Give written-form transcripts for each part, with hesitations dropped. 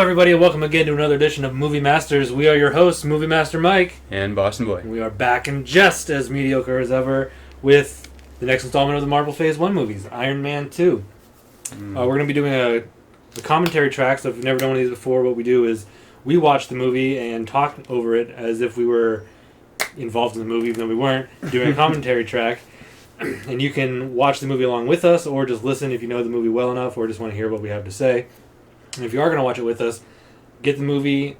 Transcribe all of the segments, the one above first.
everybody, and welcome again to another edition of Movie Masters. We are your hosts, Movie Master Mike. And Boston Boy. We are back and just as mediocre as ever with the next installment of the Marvel Phase 1 movies, Iron Man 2. We're going to be doing a commentary track, so if you've never done one of these before, what we do is we watch the movie and talk over it as if we were involved in the movie, even though we weren't, doing a commentary track. And you can watch the movie along with us, or just listen if you know the movie well enough, or just want to hear what we have to say. And if you are going to watch it with us, get the movie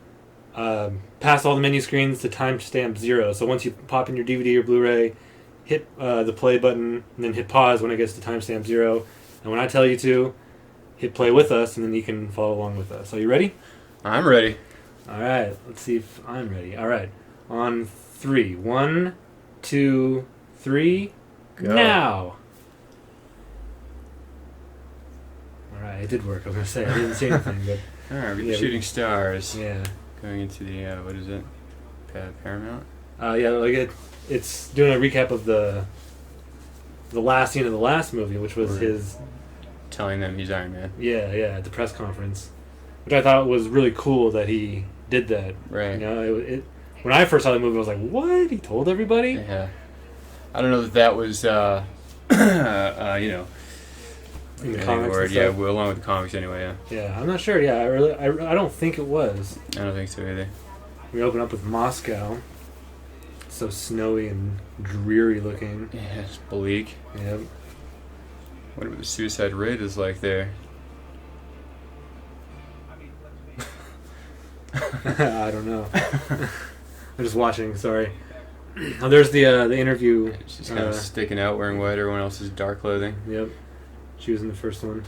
past all the menu screens to timestamp 0. So once you pop in your DVD or Blu-ray, hit the play button, and then hit pause when it gets to timestamp 0. And when I tell you to, hit play with us, and then you can follow along with us. Are you ready? I'm ready. All right. Let's see if I'm ready. All right. On 3. 1, 2, 3. Go. Now. Alright, it did work. I was going to say, I didn't see anything, but... Alright, we're shooting stars. Yeah. Going into the, what is it? Paramount? Yeah, like it's doing a recap of the last scene of the last movie, which was his... Telling them he's Iron Man. Yeah, at the press conference. Which I thought was really cool that he did that. Right. You know, when I first saw the movie, I was like, what? He told everybody? Yeah. I don't know that was, you know... In the comics word, and stuff? yeah, along with the comics anyway, yeah. Yeah, I'm not sure. Yeah, I don't think it was. I don't think so either. We open up with Moscow. So snowy and dreary looking. Yeah, it's bleak. Yep. Wonder what the suicide rate is like there. I don't know. I'm just watching, sorry. Oh, there's the interview. She's kind of sticking out wearing white, everyone else is dark clothing. Yep. She was in the first one.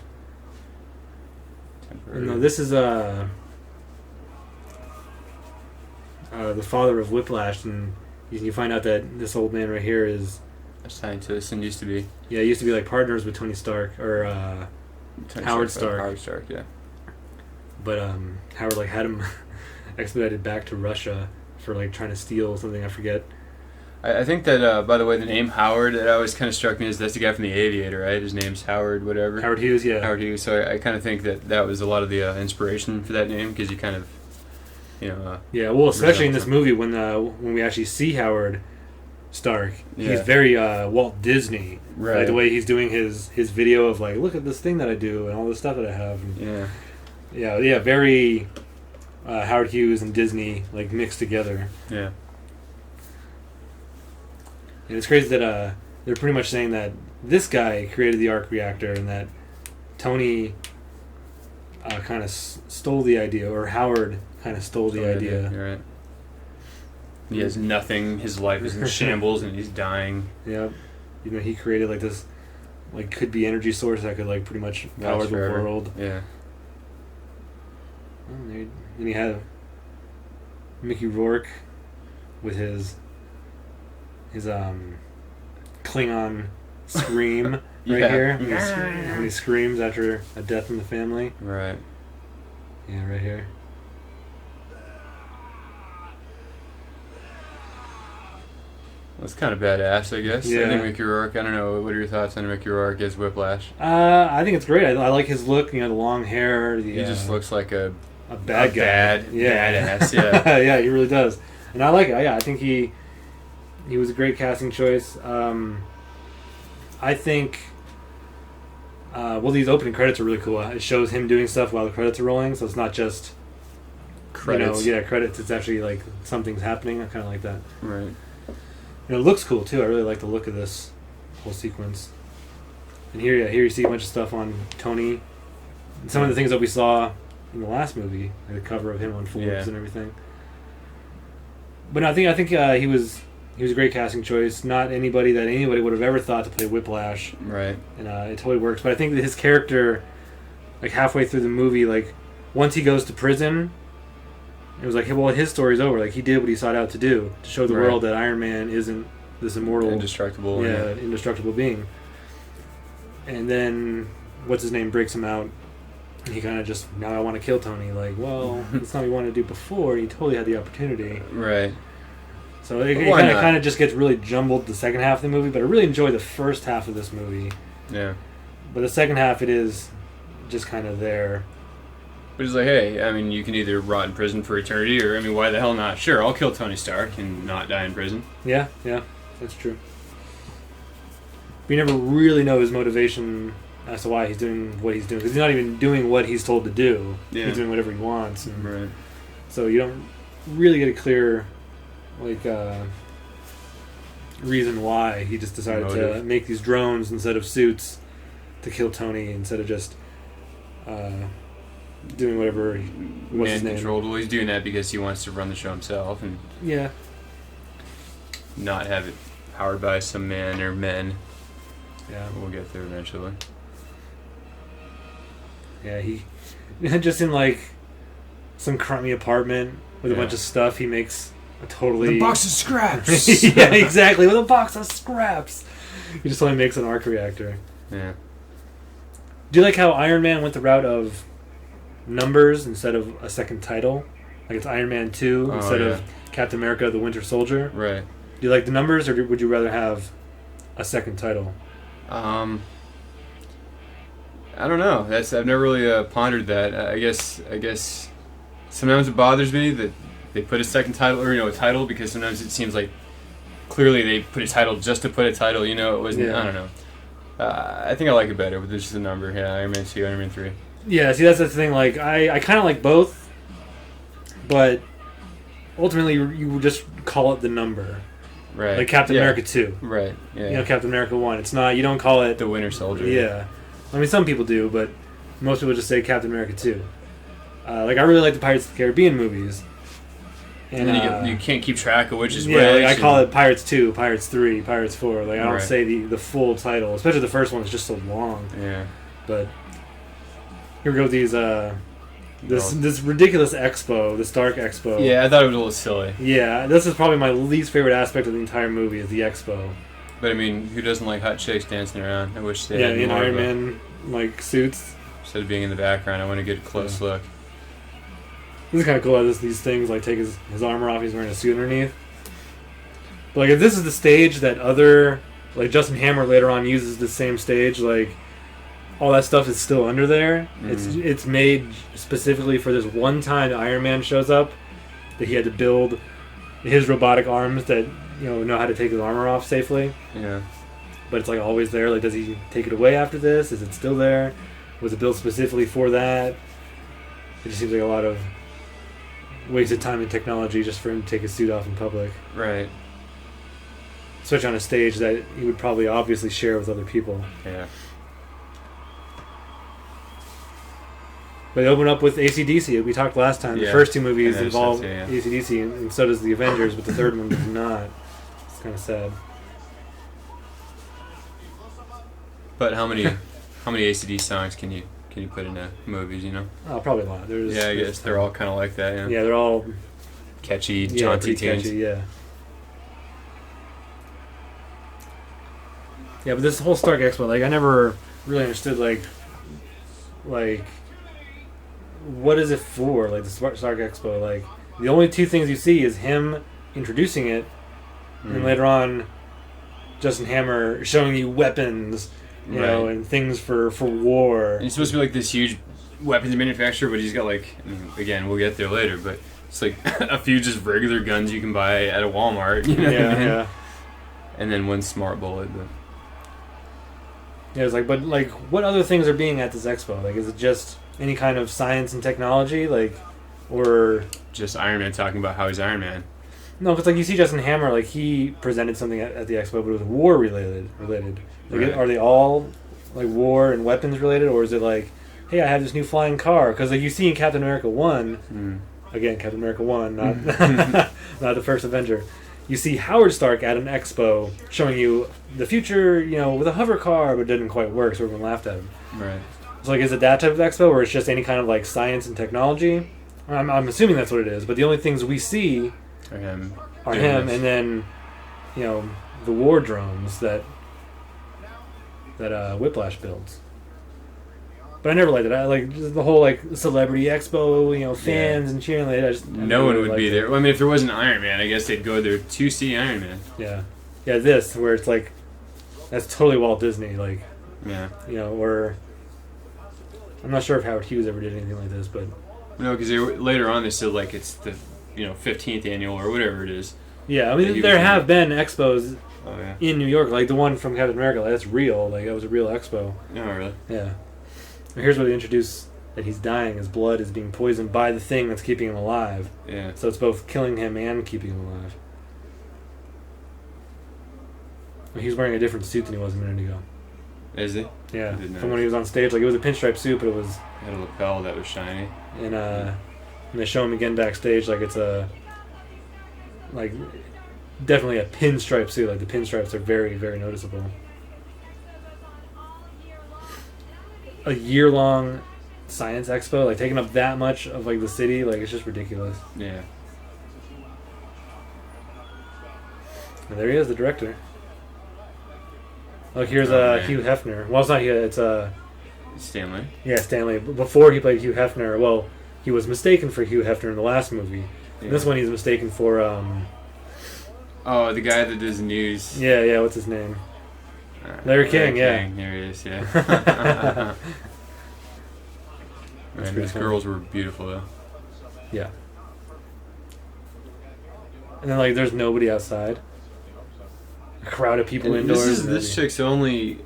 Temporary. No, this is the father of Whiplash, and you find out that this old man right here is a scientist and used to be. Yeah, he used to be like partners with Tony Stark or Howard Stark. Howard Stark, yeah. But Howard like had him expedited back to Russia for like trying to steal something, I forget. I think that, by the way, the name Howard, it always kind of struck me as that's the guy from The Aviator, right? His name's Howard whatever. Howard Hughes, yeah. Howard Hughes. So I kind of think that was a lot of the inspiration for that name, because you kind of, you know... yeah, well, especially in this movie when we actually see Howard Stark, he's very Walt Disney. Right. Like the way he's doing his video of like, look at this thing that I do and all this stuff that I have. And yeah, very Howard Hughes and Disney like mixed together. Yeah. And it's crazy that they're pretty much saying that this guy created the arc reactor and that Tony kind of stole the idea, or Howard kind of stole the idea. You're right. He has nothing. His life is in shambles, and he's dying. Yeah, you know, he created like this, like could be energy source that could like pretty much power the world. Yeah. And he had Mickey Rourke with his Klingon scream right here. When he screams after a death in the family. Right. Yeah, right here. That's kind of badass, I guess. Yeah. I think Mickey Rourke, I don't know, what are your thoughts on Mickey Rourke as Whiplash? I think it's great. I like his look, you know, the long hair. He just looks like a bad guy. Badass, yeah. Yeah, he really does. And I like it. Yeah, I think he was a great casting choice. I think, these opening credits are really cool. It shows him doing stuff while the credits are rolling, so it's not just credits. Credits. It's actually like something's happening. I kind of like that. Right. And it looks cool too. I really like the look of this whole sequence. And here you see a bunch of stuff on Tony. And some of the things that we saw in the last movie, like the cover of him on Forbes and everything. But no, I think he was a great casting choice. Not anybody that anybody would have ever thought to play Whiplash. Right. And it totally works. But I think that his character, like halfway through the movie, like once he goes to prison, it was like, well, his story's over. Like he did what he sought out to do, to show the world that Iron Man isn't this immortal, indestructible, indestructible being. And then what's his name breaks him out. And he kind of just, now I want to kill Tony. Like, well, that's not what he wanted to do before. He totally had the opportunity. Right. So it kind of just gets really jumbled the second half of the movie. But I really enjoy the first half of this movie. Yeah. But the second half, it is just kind of there. But he's like, hey, I mean, you can either rot in prison for eternity, or I mean, why the hell not? Sure, I'll kill Tony Stark and not die in prison. Yeah, that's true. But you never really know his motivation as to why he's doing what he's doing, because he's not even doing what he's told to do. Yeah. He's doing whatever he wants, and Right. so you don't really get a clear, like, reason why he just decided to make these drones instead of suits to kill Tony, instead of just doing whatever. What's his name? Man-controlled. Well, he's doing that because he wants to run the show himself and not have it powered by some man or men. Yeah, we'll get there eventually. Yeah, he just in like some crummy apartment with a bunch of stuff. He makes a totally with a box of scraps. Yeah, exactly, with a box of scraps. He just only makes an arc reactor. Yeah. Do you like how Iron Man went the route of numbers instead of a second title? Like it's Iron Man 2 instead of Captain America: The Winter Soldier. Right. Do you like the numbers, or would you rather have a second title? I don't know. I've never really pondered that. I guess sometimes it bothers me that they put a second title, or a title, because sometimes it seems like clearly they put a title just to put a title. It wasn't. I don't know. I think I like it better with just a number. Yeah, Iron Man 2, Iron Man 3. Yeah, see, that's the thing. Like, I kind of like both, but ultimately you just call it the number. Right. Like Captain America 2. Right. Yeah. Captain America 1. It's not. You don't call it the Winter Soldier. Yeah. I mean, some people do, but most people just say Captain America 2. Like, I really like the Pirates of the Caribbean movies. And then you can't keep track of which is which. Like I call it Pirates 2, Pirates 3, Pirates 4. Like, I don't say the full title. Especially the first one is just so long. Yeah. But here we go with these... This ridiculous expo, the Stark Expo. Yeah, I thought it was a little silly. Yeah, this is probably my least favorite aspect of the entire movie, is the expo. But I mean, who doesn't like hot chicks dancing around? I wish they had in more Iron Man like suits. Instead of being in the background, I want to get a close look. This is kind of cool how these things like take his armor off. He's wearing a suit underneath. But like, if this is the stage that other like Justin Hammer later on uses the same stage, like all that stuff is still under there. It's made specifically for this one time that Iron Man shows up, that he had to build his robotic arms that know how to take his armor off safely. Yeah. But it's like always there. Like, does he take it away after this? Is it still there? Was it built specifically for that? It just seems like a lot of wasted time and technology just for him to take his suit off in public. Right. Especially on a stage that he would probably obviously share with other people. Yeah. But they open up with AC/DC. We talked last time. The first two movies involve AC/DC, and so does the Avengers, but the third one does not. It's kind of sad. But how many AC/DC songs can you put into movies? Oh, probably a lot. I guess they're all kind of like that. Yeah. Yeah, they're all catchy, jaunty tunes. Catchy, yeah. Yeah, but this whole Stark Expo, like, I never really understood, like, what is it for? Like, the Stark Expo, like, the only two things you see is him introducing it, and later on, Justin Hammer showing you weapons, you know, and things for war. And he's supposed to be like this huge weapons manufacturer, but he's got like, again, we'll get there later, but it's like a few just regular guns you can buy at a Walmart, Yeah. And then one smart bullet. But yeah, it's like, but like, what other things are being at this expo? Like, is it just any kind of science and technology, like, or just Iron Man talking about how he's Iron Man? No, because like you see Justin Hammer, like he presented something at the expo, but it was war related. Like, are they all like war and weapons related, or is it like, hey, I have this new flying car? Because like you see in Captain America 1, again, Captain America 1, not not the first Avenger. You see Howard Stark at an expo showing you the future, with a hover car, but it didn't quite work, so everyone laughed at him. Right. So like, is it that type of expo, or it's just any kind of like science and technology? I'm assuming that's what it is, but the only things we see are him, and then, the war drones that Whiplash builds. But I never liked it. I like just the whole like celebrity expo, fans and cheering. Like, no one would be there. Well, I mean, if there wasn't Iron Man, I guess they'd go there to see Iron Man. Yeah. This where it's like, that's totally Walt Disney. Like, or I'm not sure if Howard Hughes ever did anything like this, but No, because later on they said like it's the 15th annual or whatever it is. yeah, I mean there have been expos Oh yeah. in New York, like the one from Captain America. Like, that's real. Like that was a real expo. Oh really? Yeah. Here's where they introduce that he's dying. His blood is being poisoned by the thing that's keeping him alive. Yeah. So it's both killing him and keeping him alive. He's wearing a different suit than he was a minute ago. Is he? Yeah. From when he was on stage, like it was a pinstripe suit, but it was. It had a lapel that was shiny. And they show him again backstage, like it's a. Like, definitely a pinstripe suit. Like the pinstripes are very, very noticeable. A year-long science expo, like taking up that much of like the city, like it's just ridiculous. Yeah. And there he is, the director. Look, here's Hugh Hefner. Well, it's not Hugh, it's Stanley. Yeah, Stanley. Before he played Hugh Hefner, well, he was mistaken for Hugh Hefner in the last movie. Yeah. This one he's mistaken for. Oh, the guy that does the news. Yeah. What's his name? Larry King. Yeah. There he is. Yeah. Man, these girls were beautiful though. Yeah. And then like, there's nobody outside. A crowd of people indoors. This chick's only.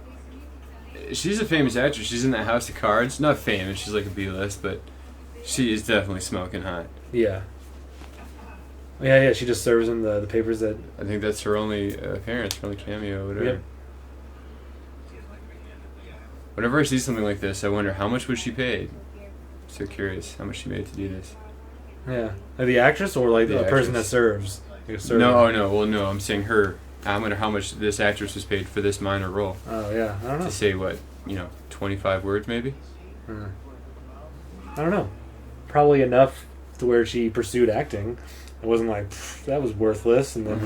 She's a famous actress. She's in that House of Cards. Not famous. She's like a B-list, but she is definitely smoking hot. Yeah. Yeah. She just serves him the papers that. I think that's her only appearance, her only cameo, or whatever. Yep. Whenever I see something like this, I wonder how much was she paid. So curious how much she made to do this. Yeah. Like the actress or like the person that serves? No. Well, no. I'm saying her. I wonder how much this actress was paid for this minor role. Oh, yeah. I don't know. To say what, 25 words maybe? I don't know. Probably enough to where she pursued acting. It wasn't like, that was worthless, and then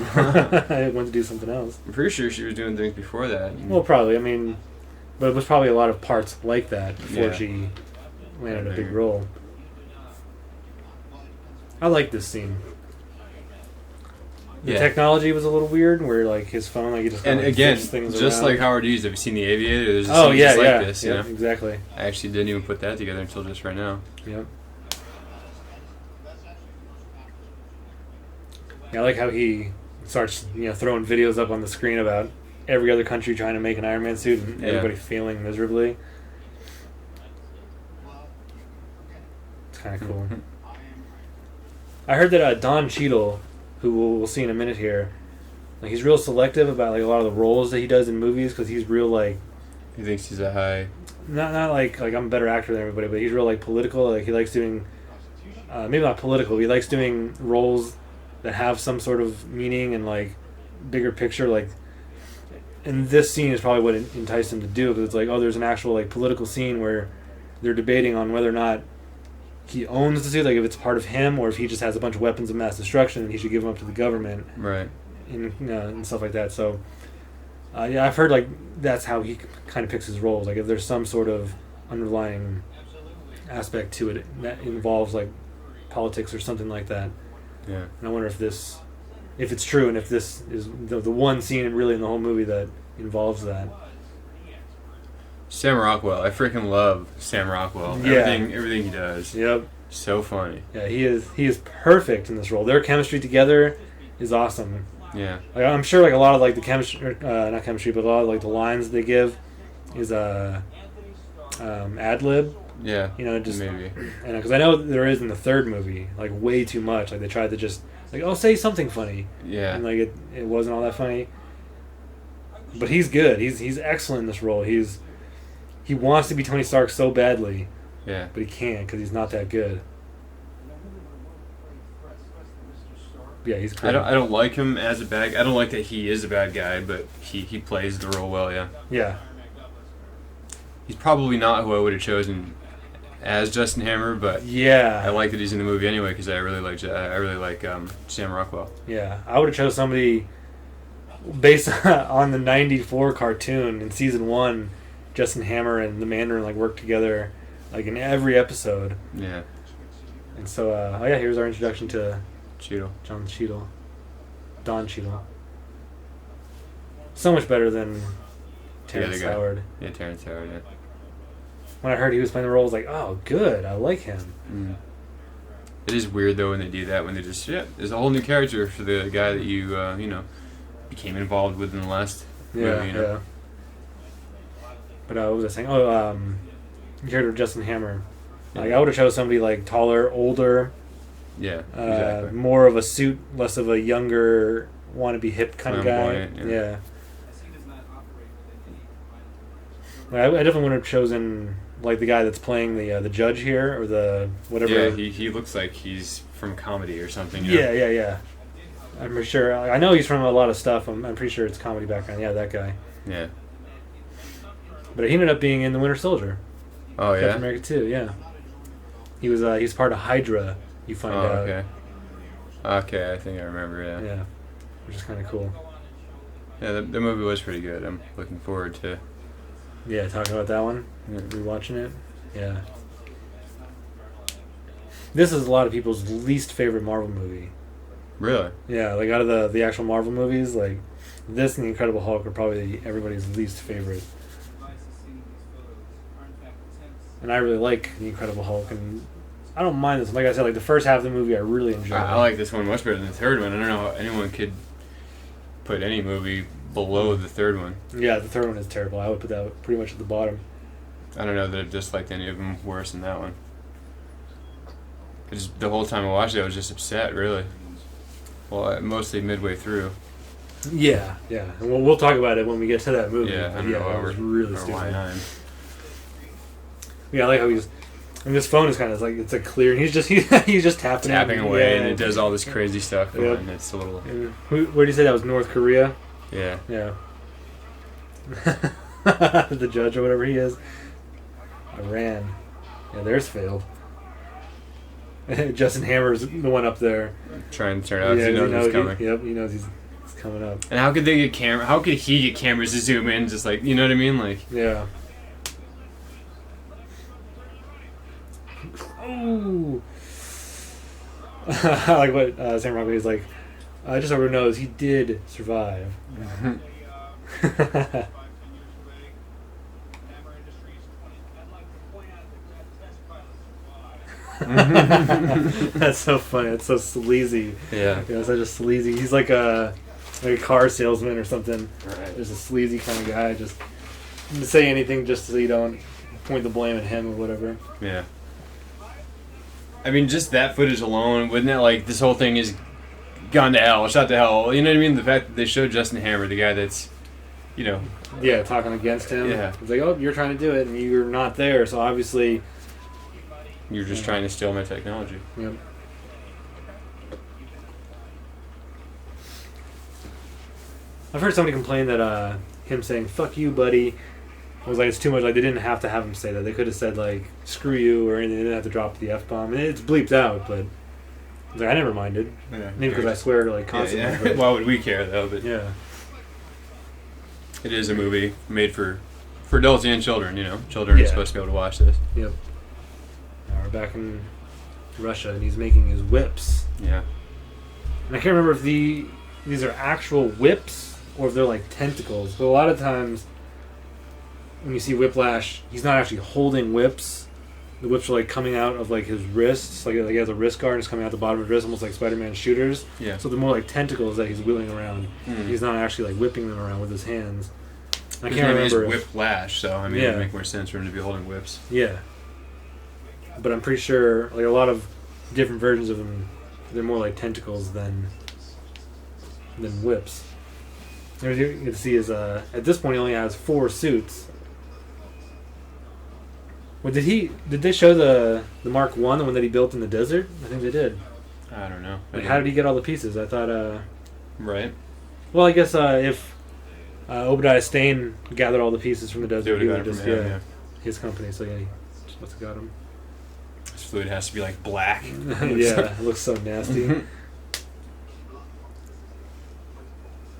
I went to do something else. I'm pretty sure she was doing things before that. Well, probably. I mean, but it was probably a lot of parts like that before she landed a big role. I like this scene. The technology was a little weird, where like his phone, like he just and again, things just around. Like Howard Hughes. Have you seen The Aviator? There's a scene just like this. Yeah, exactly. I actually didn't even put that together until just right now. Yep. Yeah, I like how he starts, throwing videos up on the screen about every other country trying to make an Iron Man suit and everybody failing miserably. It's kind of cool. I heard that Don Cheadle, who we'll see in a minute here, like he's real selective about like a lot of the roles that he does in movies because he's real like. He thinks he's a high. Not like I'm a better actor than everybody, but he's real like political. Like he likes doing, maybe not political. But he likes doing roles that have some sort of meaning and like bigger picture. Like, and this scene is probably what enticed him to do, because it's like, oh, there's an actual like political scene where they're debating on whether or not he owns the suit, like if it's part of him, or if he just has a bunch of weapons of mass destruction and he should give them up to the government, right? And stuff like that. So, I've heard like that's how he kind of picks his roles. Like if there's some sort of underlying aspect to it that involves like politics or something like that. Yeah. And I wonder if it's true, and if this is the one scene really in the whole movie that involves that. Sam Rockwell. I freaking love Sam Rockwell. Yeah. Everything he does. Yep. So funny. Yeah, he is perfect in this role. Their chemistry together is awesome. Yeah. Like, I'm sure like a lot of like the chemistry, not chemistry, but a lot of like the lines they give is ad lib. Yeah. Just maybe. Because I know there is in the third movie like way too much. Like they tried to just like, oh, say something funny. Yeah. And like it wasn't all that funny. But he's good. He's excellent in this role. He wants to be Tony Stark so badly. Yeah. But he can't because he's not that good. Yeah, he's great. I don't like him as a bad guy. I don't like that he is a bad guy, but he plays the role well, yeah. Yeah. He's probably not who I would have chosen as Justin Hammer, but yeah, I like that he's in the movie anyway because I really like Sam Rockwell. Yeah, I would have chose somebody based on the '94 cartoon in season 1. Justin Hammer and the Mandarin like worked together like in every episode. Yeah. And so here's our introduction to Cheadle. Don Cheadle. So much better than Terrence Howard. Yeah, Terrence Howard, yeah. when I heard he was playing the role, I was like, oh, good, I like him. Mm. It is weird though when they do that. When they just there's a whole new character for the guy that you became involved with in the last movie. You know? Yeah. But what was I saying? Oh, the character of Justin Hammer. Yeah. Like I would have chose somebody like taller, older. Yeah, exactly. More of a suit, less of a younger, wannabe hip kind of guy. Yeah. I definitely would have chosen like the guy that's playing the judge here or the whatever. Yeah, he looks like he's from comedy or something. Yeah. I'm pretty sure. I know he's from a lot of stuff. I'm pretty sure it's comedy background. Yeah, that guy. Yeah. But he ended up being in the Winter Soldier. Oh yeah. Captain America 2. Yeah. He's part of Hydra. You find out. Okay. Okay, I think I remember. Yeah. Yeah. Which is kind of cool. Yeah, the movie was pretty good. I'm looking forward to. Yeah, talking about that one. Yeah. Rewatching it. Yeah. This is a lot of people's least favorite Marvel movie. Really? Yeah, like out of the actual Marvel movies, like this and the Incredible Hulk are probably everybody's least favorite. And I really like the Incredible Hulk, and I don't mind this. Like I said, like the first half of the movie, I really enjoyed. I like this one much better than the third one. I don't know how anyone could put any movie below the third one. Yeah, the third one is terrible. I would put that pretty much at the bottom. I don't know that I've disliked any of them worse than that one. The whole time I watched it, I was just upset, really. Well, mostly midway through. Yeah. And we'll talk about it when we get to that movie. Yeah, I don't know it was really stupid. why not. Yeah, I like how and this phone is kind of like it's a clear, and he's just tapping away, and it does all this crazy stuff. Yep. And it's a little. And where do you say that was? North Korea. Yeah. The judge or whatever he is. Iran. Yeah, theirs failed. Justin Hammer's the one up there. Trying to turn out. He knows he's coming. He knows he's coming up. And how could they get How could he get cameras to zoom in? Just like, you know what I mean? Like. Yeah. Oh. I like what Sam Rockwell is like. Just so everyone knows, he did survive. That's so funny. It's so sleazy. Yeah. Such a sleazy. He's like a car salesman or something. Right. Just a sleazy kind of guy. Just to say anything just so you don't point the blame at him or whatever. Yeah. I mean, just that footage alone, wouldn't it, like, this whole thing is gone to hell, shot to hell. You know what I mean? The fact that they showed Justin Hammer, the guy that's, Yeah, talking against him. Yeah. It's like, oh, you're trying to do it, and you're not there, so obviously... You're just trying to steal my technology. Yep. I've heard somebody complain that him saying, fuck you, buddy, was like, it's too much. Like, they didn't have to have him say that. They could have said, like, screw you or anything. They didn't have to drop the F-bomb. And it's bleeped out, but... Like, I never minded. Yeah, maybe because I swear, like, constantly. Yeah. Why would we care, though? But yeah. It is a movie made for adults and children, Children are supposed to be able to watch this. Yep. Now we're back in Russia, and he's making his whips. Yeah. And I can't remember if these are actual whips or if they're, like, tentacles. But a lot of times... When you see Whiplash, he's not actually holding whips. The whips are like coming out of like his wrists, like he has a wrist guard and it's coming out the bottom of his wrist, almost like Spider-Man shooters. Yeah. So they're more like tentacles that he's wheeling around. He's not actually like whipping them around with his hands. I can't remember. His Whiplash, so I mean, it would make more sense for him to be holding whips. Yeah. But I'm pretty sure like a lot of different versions of them, they're more like tentacles than whips. You can see is at this point he only has 4 suits. Well, did they show the Mark I, the one that he built in the desert? I think they did. I don't know. Like, how did he get all the pieces? I thought, Right. Well, I guess if Obadiah Stane gathered all the pieces from the desert, he would have just, his company, so yeah, he just must have got them. This fluid has to be, like, black. Yeah, it looks so nasty.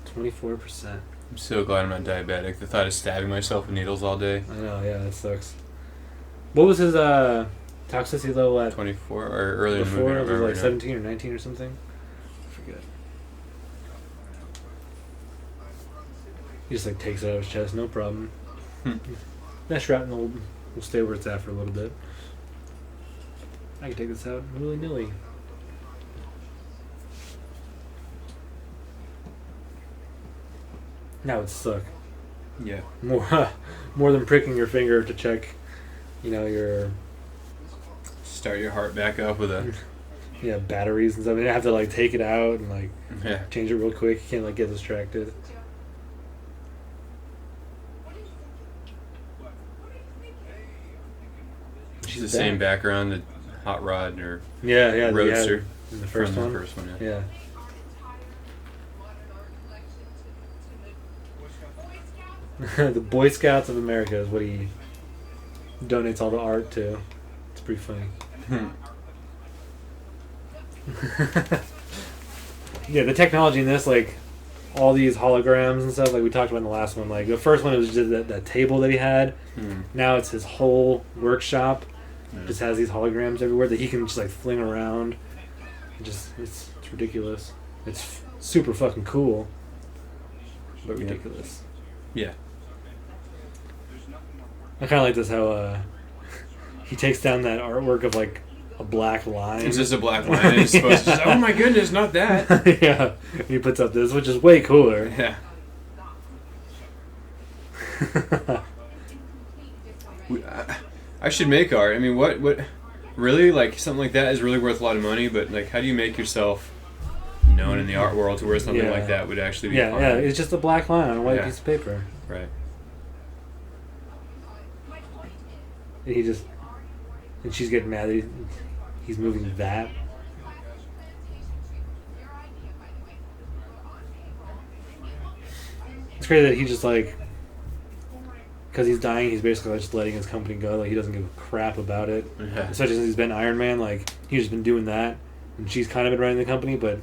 24%. I'm so glad I'm not diabetic. The thought of stabbing myself with needles all day. I know, yeah, that sucks. What was his toxicity level at? 24 or earlier in the before? movie. It was like 17 or 19 or something? I forget. He just like takes it out of his chest, no problem. That shrapnel we'll stay where it's at for a little bit. I can take this out willy-nilly. That would suck. Yeah. More than pricking your finger to check, your Start your heart back up with a. batteries and stuff. You have to like take it out and like Yeah. change it real quick. You can't like get distracted. She's the same background that Hot Rod or Yeah, Roadster in the first from one. the first one. Yeah. The Boy Scouts of America is what he donates all the art to. It's pretty funny. Yeah, the technology in this, like all these holograms and stuff, like we talked about in the last one. Like the first one, it was just that table that he had. Now it's his whole workshop. Yeah. Just has these holograms everywhere that he can just like fling around. It's ridiculous. It's super fucking cool, but ridiculous. Yeah. I kind of like this how he takes down that artwork of like a black line. It's just a black line. And it's supposed to. Oh my goodness, not that. Yeah, and he puts up this, which is way cooler. Yeah. I should make art. I mean, what really, like, something like that is really worth a lot of money, but like, how do you make yourself known in the art world to where something like that would actually be fun? Yeah, it's just a black line on a white piece of paper. Right. And she's getting mad that he's moving that. It's crazy that he just like, because he's dying, he's basically just letting his company go. Like he doesn't give a crap about it. Yeah. Especially since he's been Iron Man. Like he's just been doing that, and she's kind of been running the company. But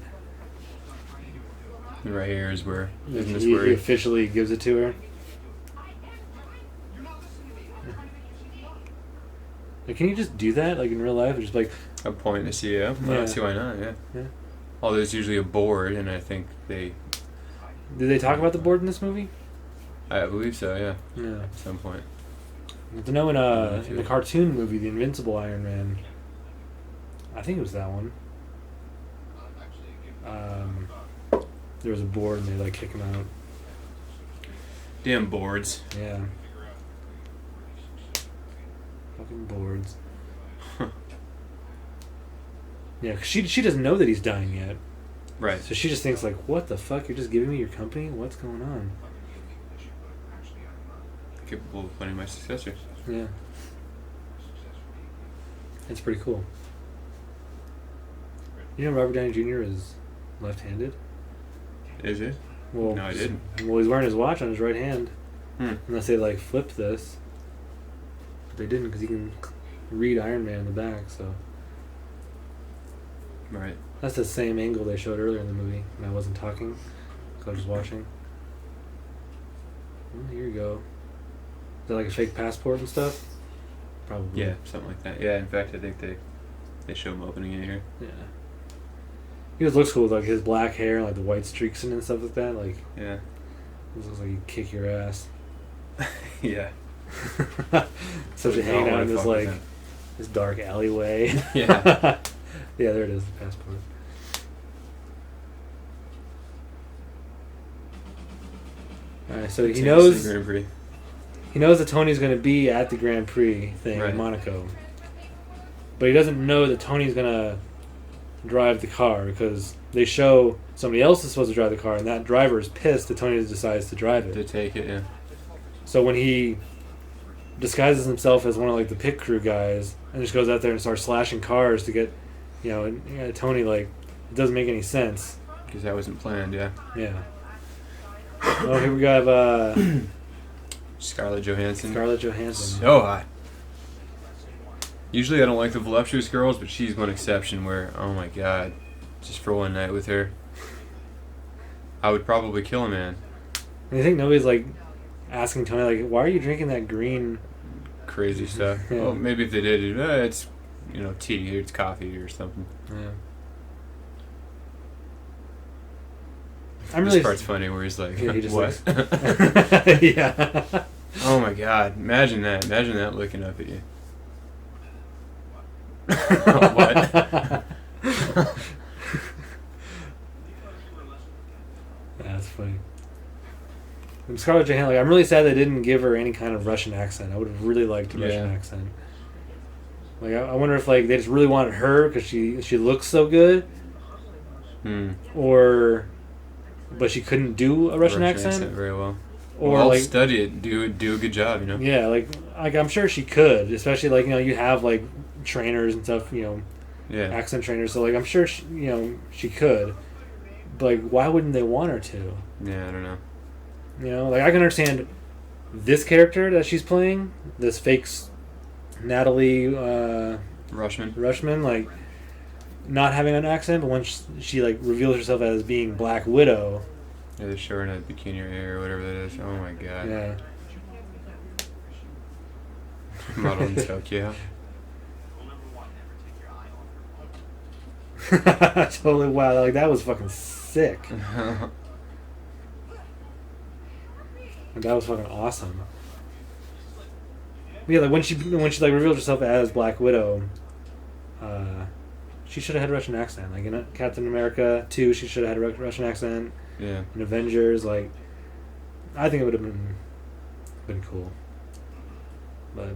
right here is where he officially gives it to her. Like, can you just do that, like in real life? Just like a point to see. Yeah, I don't see why not. Yeah. Although there's usually a board, and I think they. Did they talk about the board in this movie? I believe so. Yeah. Yeah. At some point. To know in the cartoon movie, the Invincible Iron Man. I think it was that one. There was a board, and they like kick him out. Damn boards. Yeah. Fucking boards. Yeah, 'cause she doesn't know that he's dying yet. Right. So she just thinks like, what the fuck? You're just giving me your company? What's going on? Capable of finding my successor. Yeah. It's pretty cool. You know Robert Downey Jr. is left-handed? Is it? Well, No, I didn't. Well, he's wearing his watch on his right hand. Unless they like flip this. But they didn't because he can read Iron Man in the back, so. Right. That's the same angle they showed earlier in the movie when I wasn't talking. So I was just watching. Well, here you go. Is that like a fake passport and stuff? Probably. Yeah, something like that. Yeah, in fact, I think they show him opening it here. Yeah. He just looks cool with like his black hair and like the white streaks in it and stuff like that. Like, yeah. It looks like he'd kick your ass. Yeah. Especially hanging out in this like this dark alleyway. Yeah. Yeah, there it is, the passport. Alright, so he knows that Tony's going to be at the Grand Prix thing in Monaco. But he doesn't know that Tony's going to drive the car because they show somebody else is supposed to drive the car and that driver is pissed that Tony decides to drive it. To take it, yeah. So when he disguises himself as one of like the pit crew guys and just goes out there and starts slashing cars to get, Tony, like, it doesn't make any sense. Because that wasn't planned, yeah. Yeah. Oh, here we got Scarlett Johansson. So hot. Usually I don't like the voluptuous girls, but she's one exception where, oh my god, just for one night with her, I would probably kill a man. And you think nobody's like asking Tony, like, why are you drinking that green crazy stuff? Yeah. Well, maybe if they did, it's tea or it's coffee or something. Yeah. This part's funny where he's like, he just what? Yeah. Oh my god! Imagine that. Imagine that looking up at you. What? That's funny. And Scarlett Johansson, like, I'm really sad they didn't give her any kind of Russian accent. I would have really liked a Russian accent. Like, I wonder if like they just really wanted her because she looks so good, or but she couldn't do a Russian accent very well. Or well, like study it, do a good job, you know. Yeah, like I'm sure she could, especially like you have like trainers and stuff, accent trainers. So like I'm sure she could, but like why wouldn't they want her to? Yeah, I don't know. Like I can understand this character that she's playing, this fake Natalie Rushman, like not having an accent, but once she like reveals herself as being Black Widow. Yeah, they're showing a bikini or whatever that is. Oh my god. Yeah. Model in Tokyo. Totally wild. Like that was fucking sick. That was fucking awesome. Yeah, like when she like revealed herself as Black Widow, she should have had a Russian accent. Like in Captain America 2, she should have had a Russian accent. Yeah. In Avengers, like I think it would have been cool. But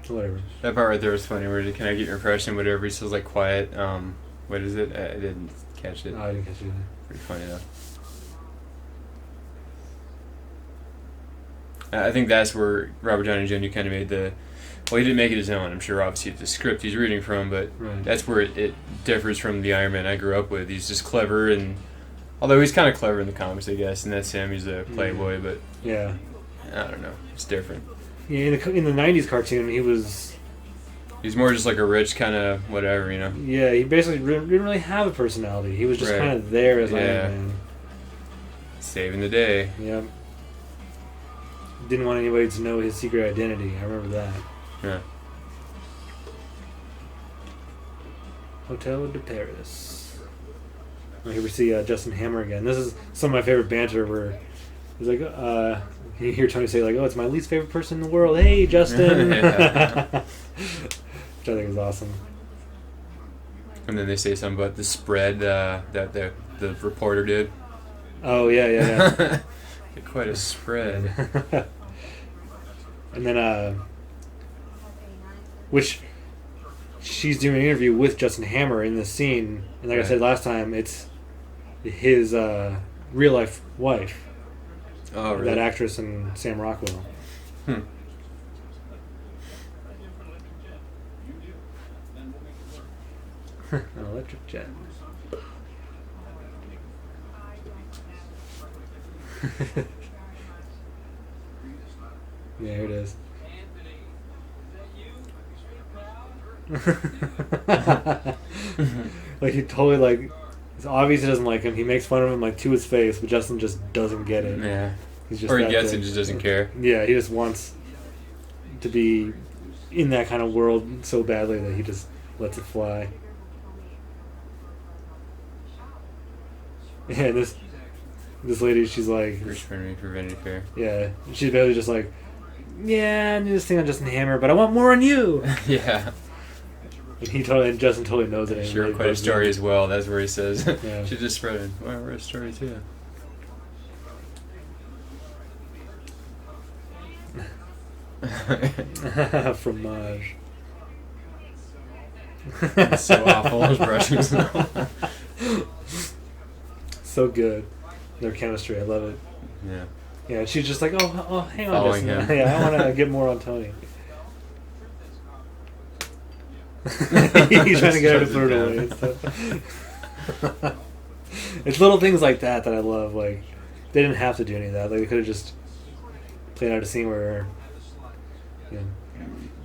whatever. That part right there was funny. Where can I get your impression? Whatever he says, like quiet. What is it? I didn't catch it. No, I didn't catch it either. Pretty funny though. I think that's where Robert Downey Jr. kind of made the. Well, he didn't make it his own. I'm sure, obviously, it's the script he's reading from, but that's where it differs from the Iron Man I grew up with. He's just clever, and although he's kind of clever in the comics, I guess, and that's him. He's a playboy, but yeah, I don't know. It's different. Yeah, in the '90s cartoon, he's more just like a rich kind of whatever, you know. Yeah, he basically didn't really have a personality. He was just kind of there as Iron Man, saving the day. Yeah. Didn't want anybody to know his secret identity. I remember that. Yeah. Hotel de Paris. Oh, here we see Justin Hammer again. This is some of my favorite banter where he's like, you hear Tony say like, "Oh, it's my least favorite person in the world." Hey, Justin. Which I think is awesome. And then they say something about the spread that the reporter did. Oh yeah. Quite a spread. And then, which she's doing an interview with Justin Hammer in this scene, and like I said last time, it's his real life wife. Oh, really? That actress and Sam Rockwell. An electric jet. Yeah, here it is. Like he totally like. It's obvious he doesn't like him. He makes fun of him like to his face, but Justin just doesn't get it. Yeah. He's just or he gets it, just doesn't care. Yeah, he just wants to be in that kind of world so badly that he just lets it fly. Yeah, this lady, she's like... For Vanity Fair. Yeah, she's basically just like, yeah, I need this thing on Justin Hammer, but I want more on you! Yeah. And Justin totally knows it. Sure, quite a story as well. That's where he says, yeah. She just spread it. Well, we're a story too. Fromage. It's so awful. His brushing so good. Their chemistry, I love it. Yeah. Yeah, she's just like, oh, hang on, Following Justin. him. Yeah, I want to get more on Tony. He's trying to get her to put it away and stuff. It's little things like that I love. Like, they didn't have to do any of that. Like, they could have just played out a scene where,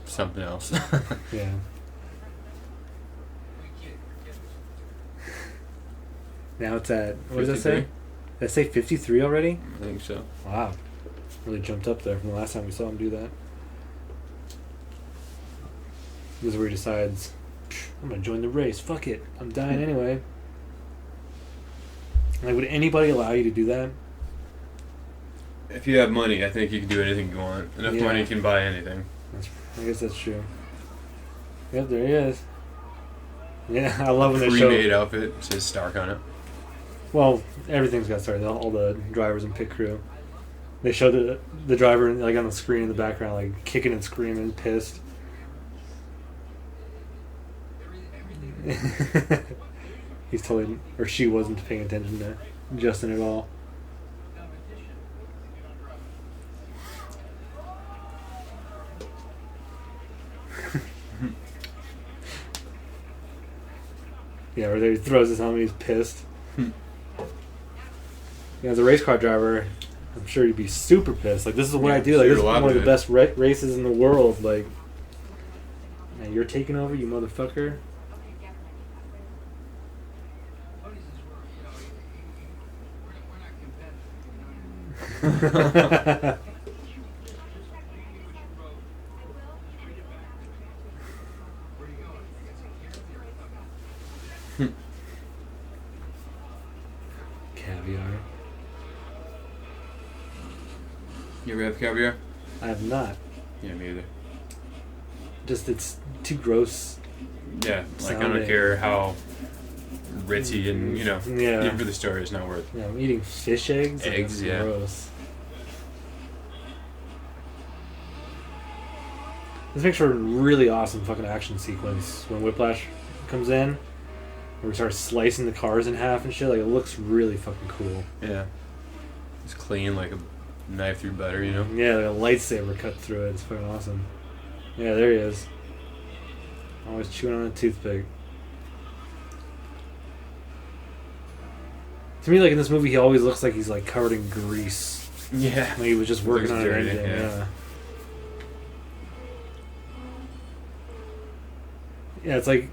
something else. Yeah. Now it's at, what 53? Does that say? Did I say 53 already? I think so. Wow. Really jumped up there from the last time we saw him do that. This is where he decides, I'm going to join the race. Fuck it. I'm dying anyway. Like, would anybody allow you to do that? if you have money, I think you can do anything you want. Enough money can buy anything. I guess that's true. Yep, there he is. Yeah, I love when they show... Pre-made outfit, says Stark on it. Well, everything's got started. All the drivers and pit crew. They show the driver like on the screen in the background, like kicking and screaming, pissed. He's totally, or she wasn't paying attention to Justin at all. Yeah, where he throws his helmet, he's pissed. As a race car driver, I'm sure he'd be super pissed. Like, this is what I do. Like, this is one of the best races in the world. Like, man, you're taking over, you motherfucker. Caviar. You ever have caviar? I have not. Yeah, me either. Just, it's too gross. Yeah, like I don't care how ritzy and, you know, even for the story, it's not worth it. Yeah, I'm eating fish eggs. Eggs, yeah. Gross. This makes for a really awesome fucking action sequence when Whiplash comes in. Where we start slicing the cars in half and shit. Like, it looks really fucking cool. Yeah. It's clean like a knife through butter, you know? Yeah, like a lightsaber cut through it. It's fucking awesome. Yeah, there he is. Always chewing on a toothpick. To me, like, in this movie, he always looks like he's, like, covered in grease. Yeah. Like he was just working on an engine. Yeah. Yeah, it's like...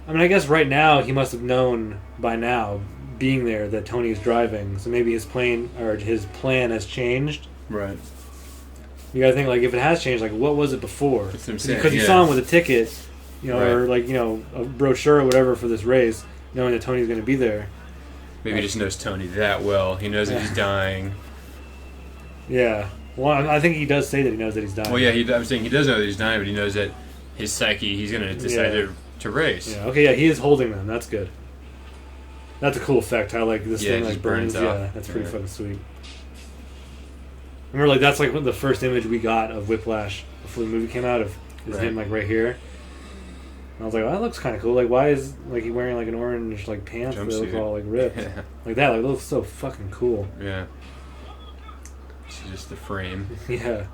I mean, I guess right now, he must have known by now, being there, that Tony is driving. So maybe his plan has changed. Right. You gotta think, like, if it has changed, like, what was it before? That's what I'm saying, because you saw him with a ticket, you know, or, like, you know, a brochure or whatever for this race, knowing that Tony's gonna be there. Maybe he just knows Tony that well. He knows that he's dying. Yeah. Well, I think he does say that he knows that he's dying. Well, yeah, I'm saying he does know that he's dying, but he knows that his psyche, he's gonna decide to race. Yeah, okay, yeah, he is holding them. That's good. That's a cool effect. How, like, this thing, like, burns. Yeah, that's pretty fucking sweet. Remember, like, that's, like, the first image we got of Whiplash before the movie came out of him, like, right here. And I was like, oh, that looks kind of cool. Like, why is, like, he wearing, like, an orange, like, pants that look all, like, ripped? Yeah. Like that. Like, it looks so fucking cool. Yeah. It's just the frame. Yeah.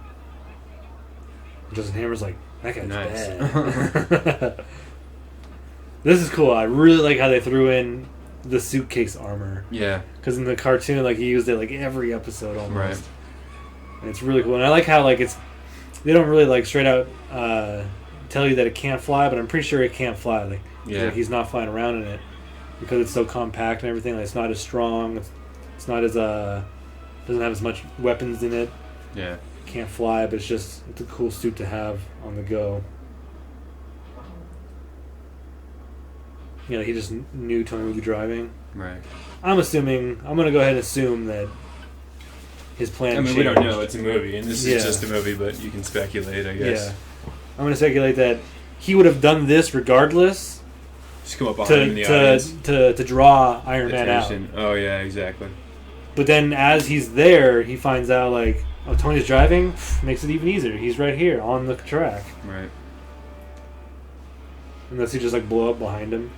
Justin Hammer's like, that guy's nice. bad. This is cool. I really like how they threw in the suitcase armor. Yeah. Because in the cartoon, like, he used it, like, every episode almost. Right. And it's really cool. And I like how, like, they don't really, like, straight out tell you that it can't fly, but I'm pretty sure it can't fly. Like, like, he's not flying around in it because it's so compact and everything. Like, it's not as strong. It's not as, doesn't have as much weapons in it. Yeah. Can't fly, but it's a cool suit to have on the go. You know, he just knew Tony would be driving. Right. I'm going to go ahead and assume that his plan changed. We don't know. It's a movie, and this is just a movie, but you can speculate, I guess. Yeah. I'm going to speculate that he would have done this regardless. Just come up behind him in the audience. To draw Iron Man out. Oh, yeah, exactly. But then as he's there, he finds out, like, oh, Tony's driving? Makes it even easier. He's right here on the track. Right. Unless he just, like, blow up behind him.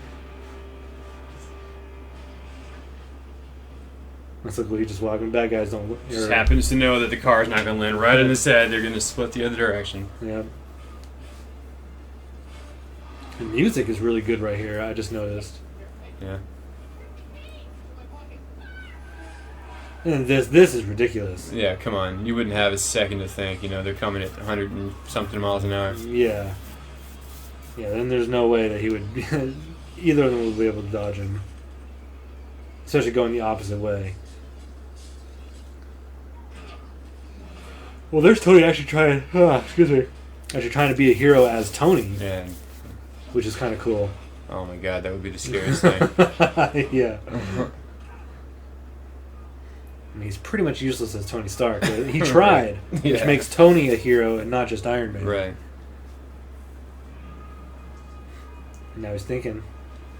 That's like, he just walking. Bad guys don't. Just happens to know that the car's not going to land right in his head. They're going to split the other direction. Yeah. The music is really good right here. I just noticed. Yeah. And this is ridiculous. Yeah, come on. You wouldn't have a second to think. You know, they're coming at 100 and something miles an hour. Yeah. Yeah, then there's no way that he would... either of them would be able to dodge him. Especially going the opposite way. Well, there's Tony actually trying... actually trying to be a hero as Tony. Yeah. Which is kind of cool. Oh my god, that would be the scariest thing. Yeah. I mean, he's pretty much useless as Tony Stark. But he tried, Right. which Yeah. makes Tony a hero and not just Iron Man. Right. And now he's thinking,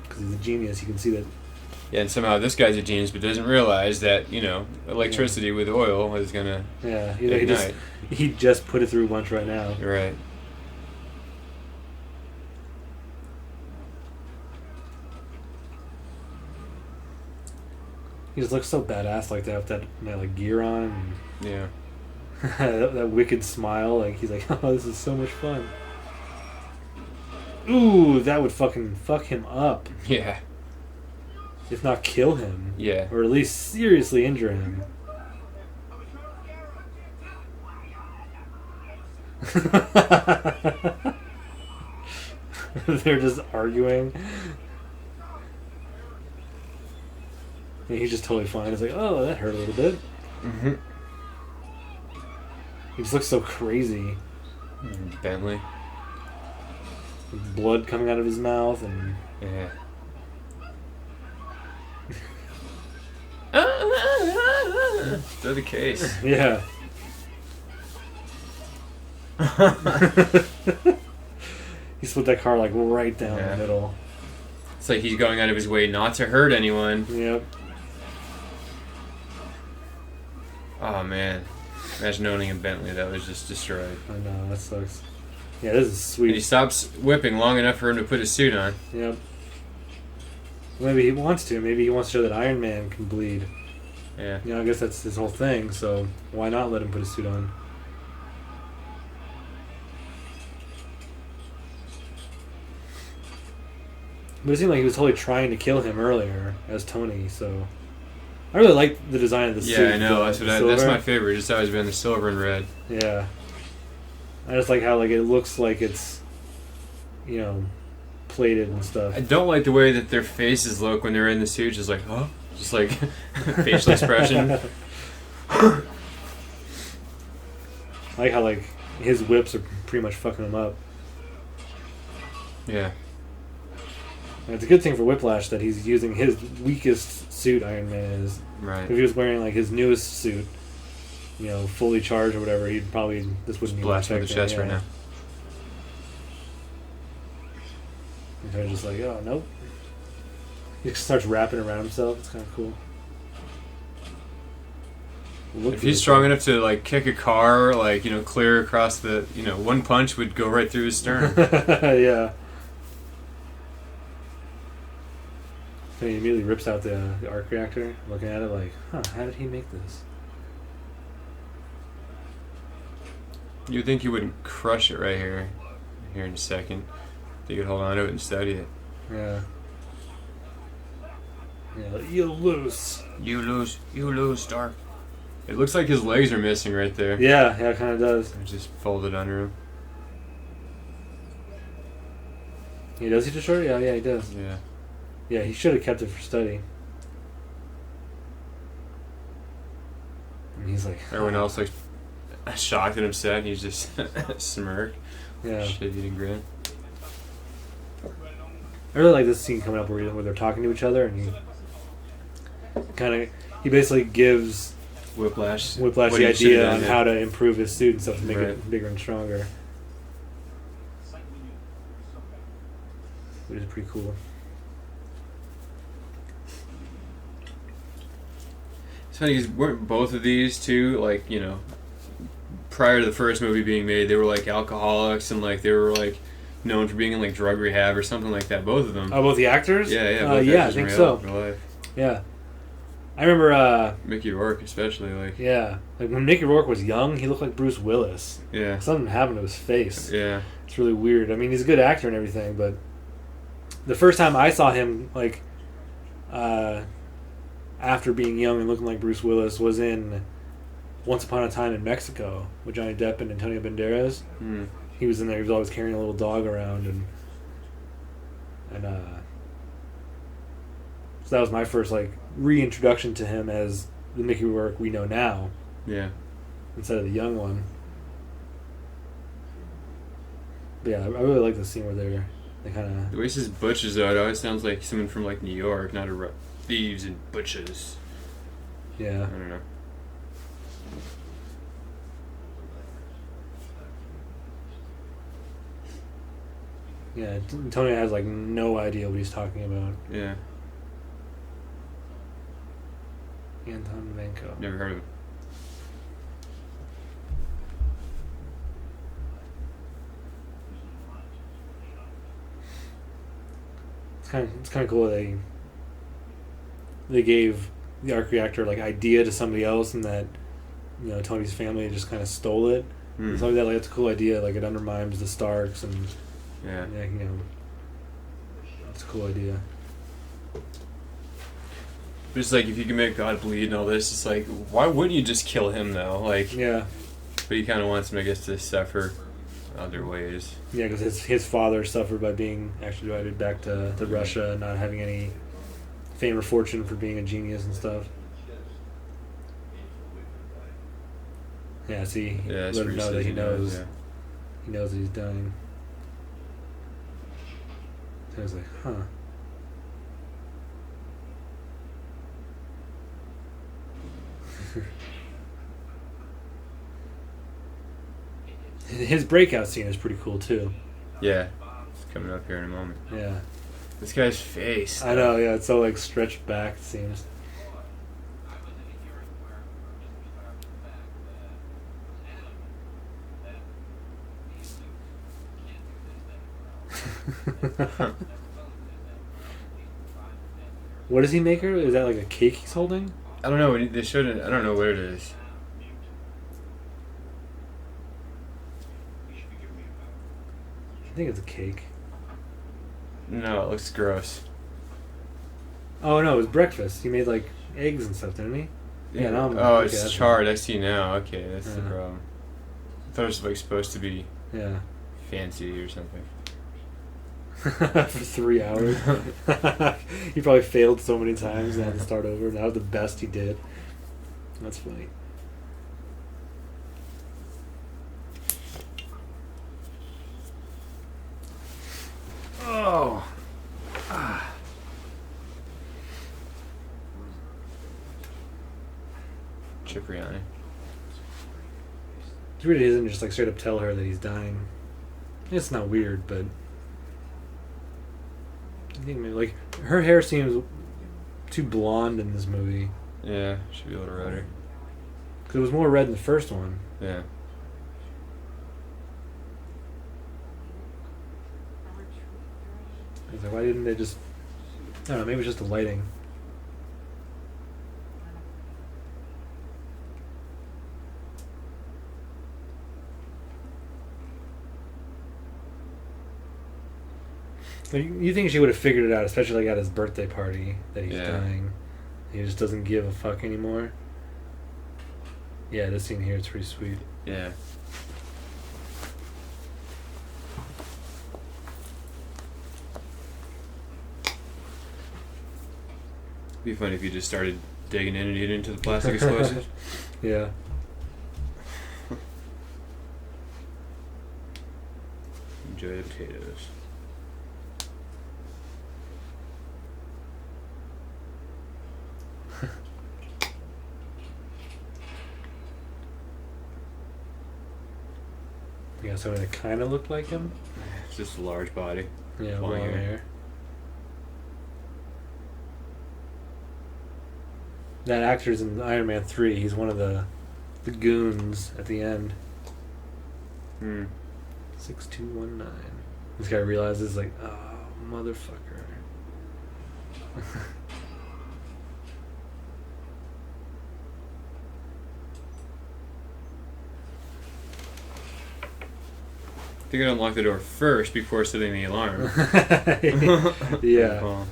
because he's a genius, you can see that. Yeah, and somehow this guy's a genius, but doesn't realize that electricity with oil is gonna Yeah, ignite. he just put it through once right now. Right. He just looks so badass like that with that like gear on. Yeah. And that wicked smile. Like he's like, oh, this is so much fun. Ooh, that would fucking fuck him up. Yeah. If not kill him. Yeah. Or at least seriously injure him. They're just arguing. And he's just totally fine. He's like, oh, that hurt a little bit. Mm-hmm. He just looks so crazy. Bentley. Blood coming out of his mouth and... Yeah. They're the case. Yeah. He split that car like right down the middle. It's like he's going out of his way not to hurt anyone. Yep. Oh man. Imagine owning a Bentley that was just destroyed. I know, that sucks. Yeah, this is And he sweet. stops whipping long enough for him to put his suit on. Yep. Maybe he wants to. Maybe he wants to show that Iron Man can bleed. Yeah. You know, I guess that's his whole thing, so why not let him put his suit on? But it seemed like he was totally trying to kill him earlier as Tony, so... I really like the design of the suit. Yeah, I know. That's silver. my favorite. It's always been the silver and red. Yeah. I just like how like it looks like it's, plated and stuff. I don't like the way that their faces look when they're in the suit. Just like, huh? Just like facial expression. I like how like his whips are pretty much fucking him up. Yeah. And it's a good thing for Whiplash that he's using his weakest suit. Iron Man is. Right. If he was wearing like his newest suit, fully charged or whatever, he'd probably this wouldn't even Blast with the affect chest him. right now. And they're just like, oh nope. He just starts wrapping around himself. It's kind of cool. If he's strong enough to like kick a car, like clear across the, one punch would go right through his stern. Yeah. So he immediately rips out the arc reactor, looking at it like, huh, how did he make this? You'd think he wouldn't crush it right here in a second. He could hold on to it and study it. Yeah. Yeah, you lose. You lose, Stark. It looks like his legs are missing right there. Yeah, it kind of does. They're just folded under him. Does he destroy it? Yeah, he does. Yeah. Yeah, he should have kept it for study. And he's like... Everyone else looks shocked and upset, and he's just smirk. Yeah. Shit-eating grin. I really like this scene coming up where they're talking to each other, and he basically gives Whiplash the what he idea should've done, on yeah. how to improve his suit and stuff to make Right. it bigger and stronger. Which is pretty cool. It's funny because weren't both of these two like prior to the first movie being made, they were like alcoholics and like they were like known for being in like drug rehab or something like that. Both of them. Oh, both the actors? Yeah, both yeah, I actors in think real so. life. Yeah. I remember, Mickey Rourke especially, like yeah, like when Mickey Rourke was young, he looked like Bruce Willis. yeah, Something happened to his face. yeah, It's really weird. I mean, he's a good actor and everything, but the first time I saw him, like, after being young and looking like Bruce Willis was in Once Upon a Time in Mexico with Johnny Depp and Antonio Banderas. mm. He was in there. He was always carrying a little dog around, and so that was my first like reintroduction to him as the Mickey Rourke we know now, yeah. instead of the young one. But yeah, I really like the scene where they kind of... The way he says butchers though, it always sounds like someone from like New York, not thieves and butchers. Yeah. I don't know. Yeah, Tony has like no idea what he's talking about. Yeah. Anton Vanko. Never heard of him. It's kind of cool that they gave the arc reactor like idea to somebody else, and that Tony's family just kind of stole it. Something like that, like, it's a cool idea. Like, it undermines the Starks, and yeah, it's a cool idea. But it's like, if you can make God bleed and all this, it's like, why wouldn't you just kill him though? Like, yeah. But he kind of wants him, I guess, to suffer other ways. Yeah, because his father suffered by being extradited back to Russia and not having any fame or fortune for being a genius and stuff. Yeah, see, let him know that he knows. Yeah. He knows that he's dying. So I was like, huh. His breakout scene is pretty cool too. Yeah, it's coming up here in a moment. Yeah. This guy's face. I know, yeah, it's so like stretched back, it seems. What does he make her? Is that like a cake he's holding? I don't know. They shouldn't. I don't know what it is. I think it's a cake. No, it looks gross. Oh no, it was breakfast. He made like eggs and stuff, didn't he? Yeah. No, oh, it's charred. I see now. Okay, that's the problem. I thought it was like supposed to be. Yeah. Fancy or something. For 3 hours. He probably failed so many times and had to start over. That was the best he did. That's funny. Oh. Ah. Cipriani. It's weird he doesn't just like straight up tell her that he's dying. It's not weird, but I think maybe like her hair seems too blonde in this movie. Yeah, should be a little redder. Because it was more red in the first one. Yeah. I was like, why didn't they just... I don't know, maybe it's just the lighting. You think she would have figured it out, especially like at his birthday party, that he's dying. He just doesn't give a fuck anymore. Yeah, this scene here is pretty sweet. Yeah. It'd be funny if you just started digging in and eating into the plastic explosives. Yeah. Enjoy the potatoes. Yeah, somebody that kind of looked like him. It's just a large body. Yeah, long hair. That actor's in Iron Man 3. He's one of the goons at the end. 6219. This guy realizes, like, oh, motherfucker. They gotta unlock the door first before setting the alarm. Yeah.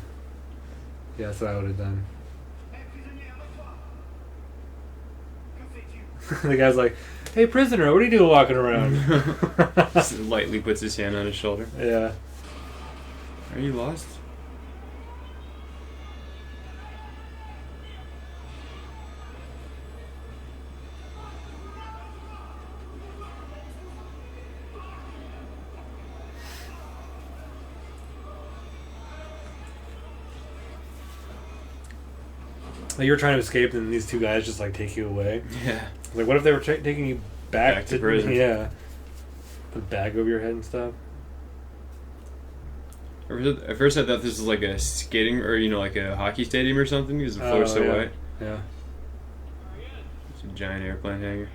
Yeah, that's what I would have done. The guy's like, hey, prisoner, what are you doing walking around? Just lightly puts his hand on his shoulder. Yeah. Are you lost? Like, you were trying to escape, and these two guys just like take you away. Yeah. Like, what if they were taking you back to prison? Yeah. Put a bag over your head and stuff. At first I thought this was like a skating or like a hockey stadium or something because the floor's so yeah. white. Yeah. It's a giant airplane hangar.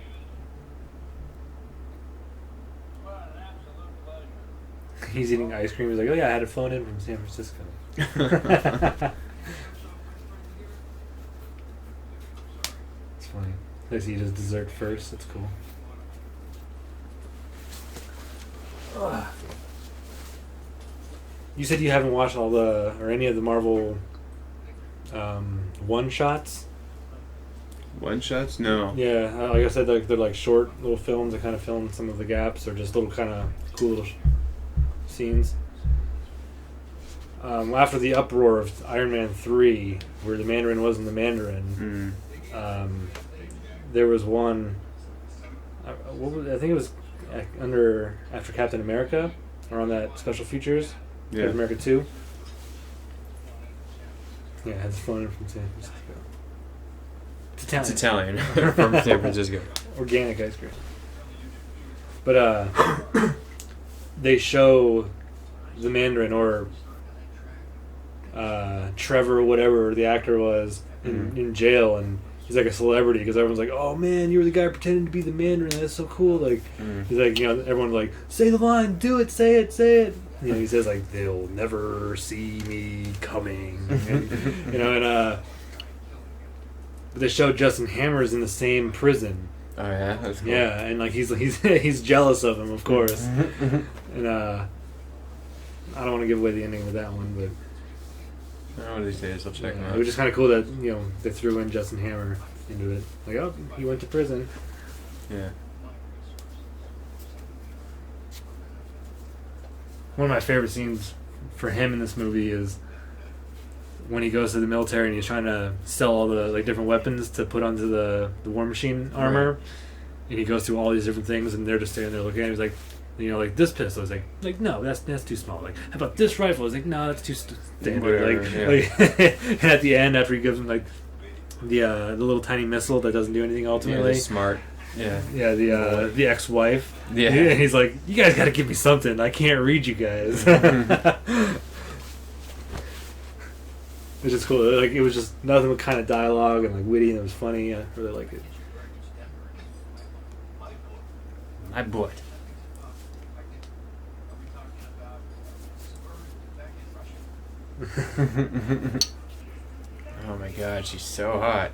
He's eating ice cream. He's like, oh yeah, I had it flown in from San Francisco. It's funny. Let's eat his dessert first. That's cool. Ugh. You said you haven't watched any of the Marvel one shots. One shots? No. Yeah, like I said, they're like short little films that kind of film some of the gaps, or just little kind of cool little scenes. After the uproar of Iron Man 3, where the Mandarin wasn't the Mandarin, there was one. I think it was after Captain America, or on that special features. Yeah. Captain America 2. Yeah, it has flown in from San Francisco. It's Italian. It's Italian. From San Francisco. Organic ice cream. But they show the Mandarin, or Trevor, whatever the actor was, in jail, and he's like a celebrity because everyone's like, "Oh man, you were the guy pretending to be the Mandarin. That's so cool!" Like he's like, everyone's like, "Say the line, do it, say it, say it." He says like, "They'll never see me coming," and but they showed Justin Hammer's in the same prison. Oh yeah, that's cool. Yeah, and like he's jealous of him, of course. And I don't want to give away the ending of that one, but one of these days I'll check them out. it was just kind of cool that they threw in Justin Hammer into it. Like, oh, he went to prison. Yeah. One of my favorite scenes for him in this movie is when he goes to the military and he's trying to sell all the different weapons to put onto the War Machine armor, right. And he goes through all these different things, and they're just standing there looking at him. He's like, like this pistol. He's like no, that's too small. Like, how about this rifle? He's like, no, that's too standard. And at the end, after he gives him like the little tiny missile that doesn't do anything ultimately, yeah, smart. Yeah. Yeah, the ex-wife. Yeah. And he's like, you guys got to give me something. I can't read you guys. Which is cool. Like, it was just nothing but kind of dialogue and like witty, and it was funny. I really liked it. My boy. Oh my god, she's so hot.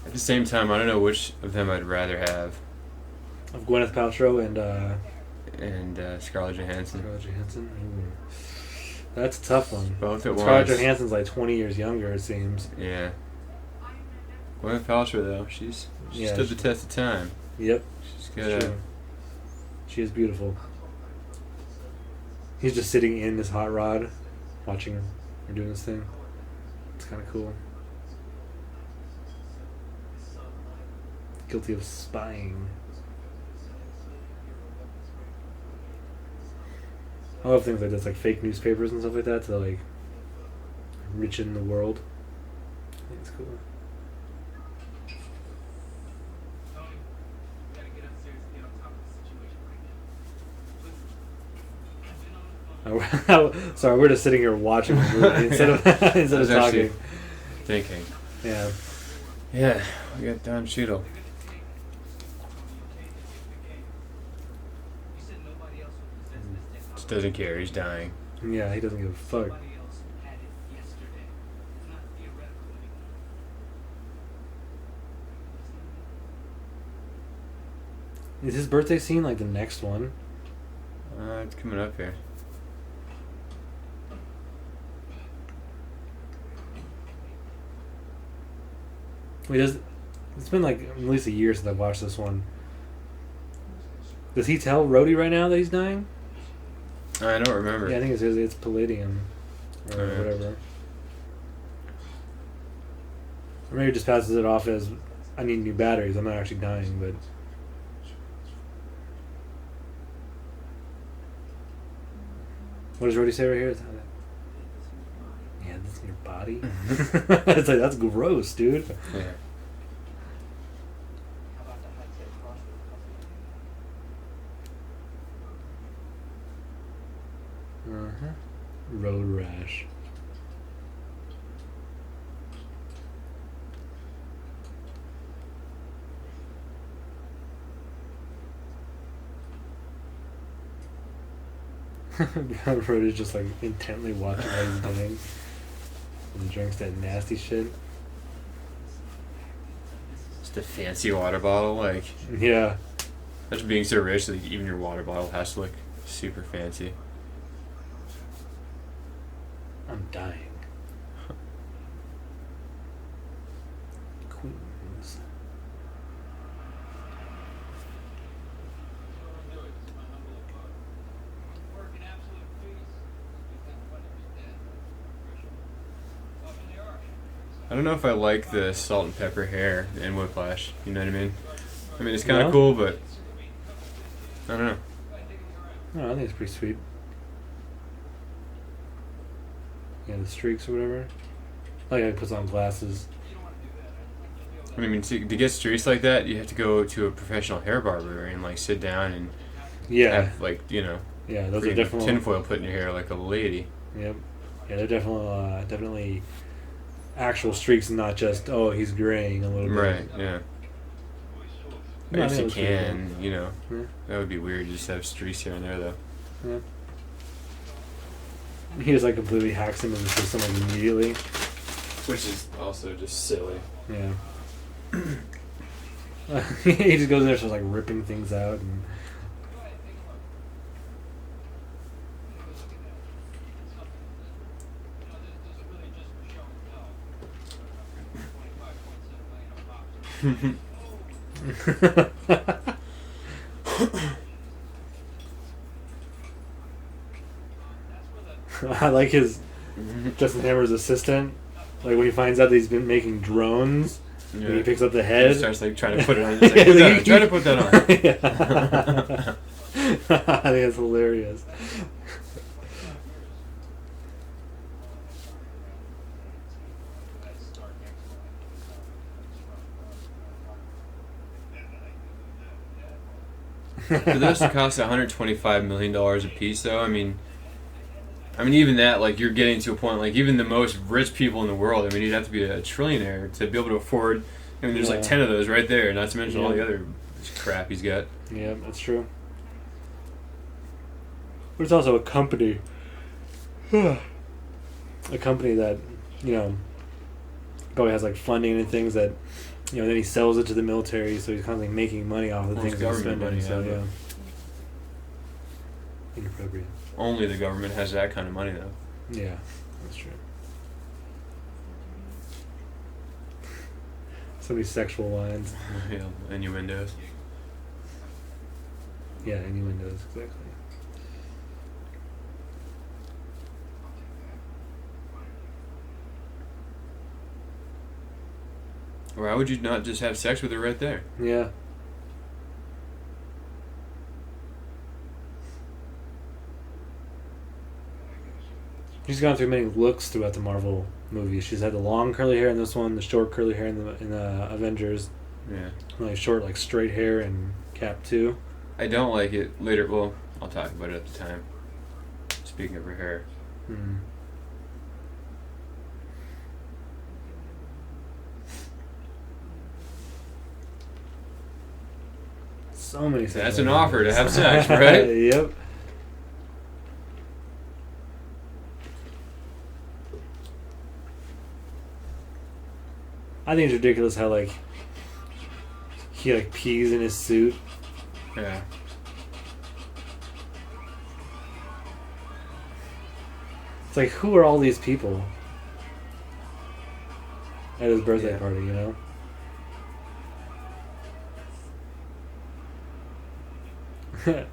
At the same time, I don't know which of them I'd rather have. Of Gwyneth Paltrow and Scarlett Johansson. Scarlett Johansson. Ooh. That's a tough one. Both at once. Scarlett Johansson's like 20 years younger, it seems. Yeah. Gwyneth Paltrow, though, she stood the test of time. Yep. She's good. She is beautiful. He's just sitting in this hot rod, watching her doing this thing. It's kind of cool. Guilty of spying. I love things like this, like fake newspapers and stuff like that, to like enrichen the world. I think it's cool. Sorry, we're just sitting here watching the movie instead of talking. Thinking. Yeah. Yeah, we got Don Cheadle. Just doesn't care. He's dying. Yeah, he doesn't give a fuck. Is his birthday scene like the next one? It's coming up here. Wait, it's been like at least a year since I've watched this one. Does he tell Rhodey right now that he's dying? I don't remember. Yeah, I think it's palladium or whatever. Or maybe he just passes it off as, I need new batteries. I'm not actually dying, but... What does Rhodey say right here? Yeah, this is your body? It's like, that's gross, dude. Yeah. Uh-huh. Road rash. Brown Road is just like intently watching what he's doing. And he drinks that nasty shit. Just a fancy water bottle, like. Yeah. Imagine being so rich that even your water bottle has to look super fancy. I'm dying. Queens. I don't know if I like the salt and pepper hair in Whiplash. You know what I mean? I mean, it's kind of No? cool, but I don't know. No, I think it's pretty sweet. Yeah, the streaks or whatever. I like how he puts on glasses. I mean, to get streaks like that, you have to go to a professional hair barber and like sit down and Yeah. have like Yeah, those are freaking definitely tinfoil put in your hair like a lady. Yep. Yeah, they're definitely actual streaks and not just, oh, he's graying a little bit. Right. Yeah. I No, I guess think it you was pretty can, Yeah. That would be weird just to have streaks here and there, though. Yeah. He just like completely hacks him in the system like immediately. Which is also just silly. Yeah. He just goes in there, starts like ripping things out, and I like his Justin Hammer's assistant. Like when he finds out that he's been making drones, Yeah. and he picks up the He head. starts like trying to put it on. He's like, try to put that on. Yeah. I think it's hilarious. For those to cost $125 million a piece, though, I mean, even that, like, you're getting to a point, like, even the most rich people in the world, I mean, you'd have to be a trillionaire to be able to afford. I mean, there's like 10 of those right there, not to mention all the other crap he's got. Yeah, that's true. But it's also a company. A company that, probably has like funding and things that, then he sells it to the military, so he's constantly making money off the Well, things it's he's government spending. money, So inappropriate. Only the government has that kind of money, though. Yeah, that's true. So many sexual lines. Yeah, innuendos. Yeah, innuendos, exactly. Why would you not just have sex with her right there? Yeah. She's gone through many looks throughout the Marvel movies. She's had the long curly hair in this one, the short curly hair in the Avengers. Yeah. Like short, like straight hair in Cap 2. I don't like it later. Well, I'll talk about it at the time. Speaking of her hair. Hmm. So many. That's an offer to have sex, right? Yep. I think it's ridiculous how like he like pees in his suit. Yeah. It's like, who are all these people at his birthday Yeah. party? I think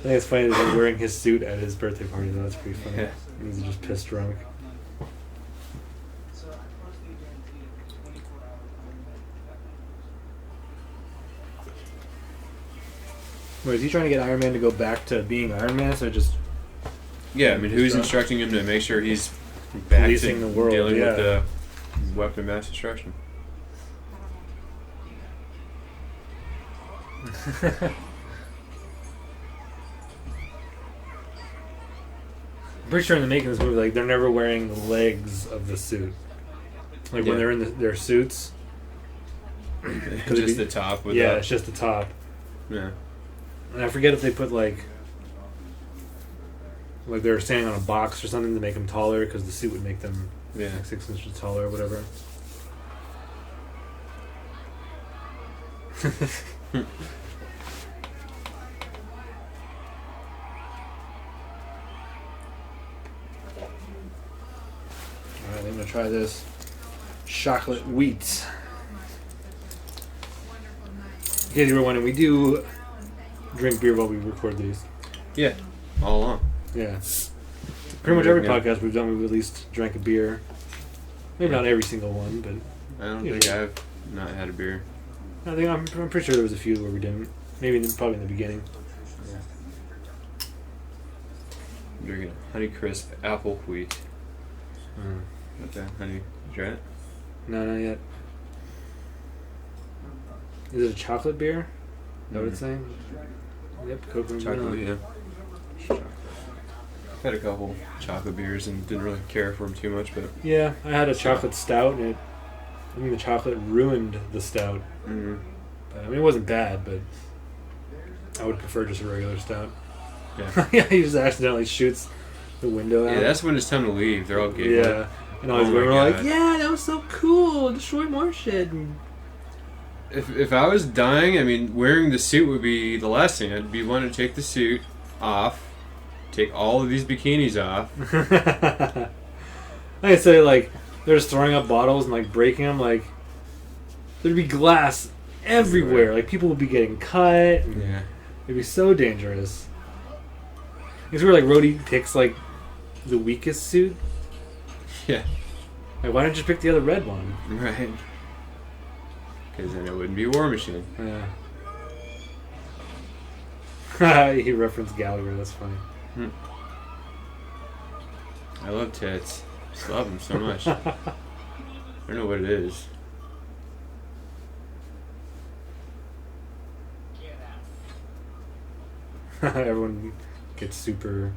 it's funny that he's wearing his suit at his birthday party. Though. That's pretty funny. Yeah. He's just pissed drunk. Wait, is he trying to get Iron Man to go back to being Iron Man? So just Yeah, I mean, who's drunk? instructing him to make sure he's back Policing to the world, dealing yeah. with the weapon of mass destruction? pretty sure in the making of this movie, like they're never wearing the legs of the suit. Like when they're in their suits. Just the top. It's just the top. Yeah. And I forget if they put like they're standing on a box or something to make them taller because the suit would make them like 6 inches taller or whatever. Alright, I'm gonna try this chocolate wheat. In case you were wondering, we do drink beer while we record these. Yeah, all along. Yeah. Pretty much every podcast we've done, we've at least drank a beer. Maybe not every single one, but... I don't think I've not had a beer. I'm pretty sure there was a few where we didn't. Probably in the beginning. Yeah. I'm drinking Honey Crisp Apple Wheat. Okay, honey, you try it? No, not yet. Is it a chocolate beer? Is that what it's saying? Yep, Coke chocolate, yeah. I've had a couple chocolate beers and didn't really care for them too much, but... Yeah, I had a chocolate stout, and the chocolate ruined the stout. Mm-hmm. I mean, it wasn't bad, but I would prefer just a regular stout. Yeah. Yeah, he just accidentally shoots the window out. Yeah, that's when it's time to leave. They're all giggling. Yeah. And all these women were like, yeah, that was so cool. Destroy more shit. And if I was dying, I mean, wearing the suit would be the last thing. I'd be wanting to take the suit off, take all of these bikinis off. Like I say, like, they're just throwing up bottles and, like, breaking them. Like, there'd be glass everywhere. Right. Like, people would be getting cut. And it'd be so dangerous. It's where, like, Rhodey picks, like, the weakest suit. Yeah. Like, why don't you pick the other red one? Right. Because then it wouldn't be War Machine. Yeah. He referenced Gallagher. That's funny. I love tits. Just love them so much. I don't know what it is. Everyone gets super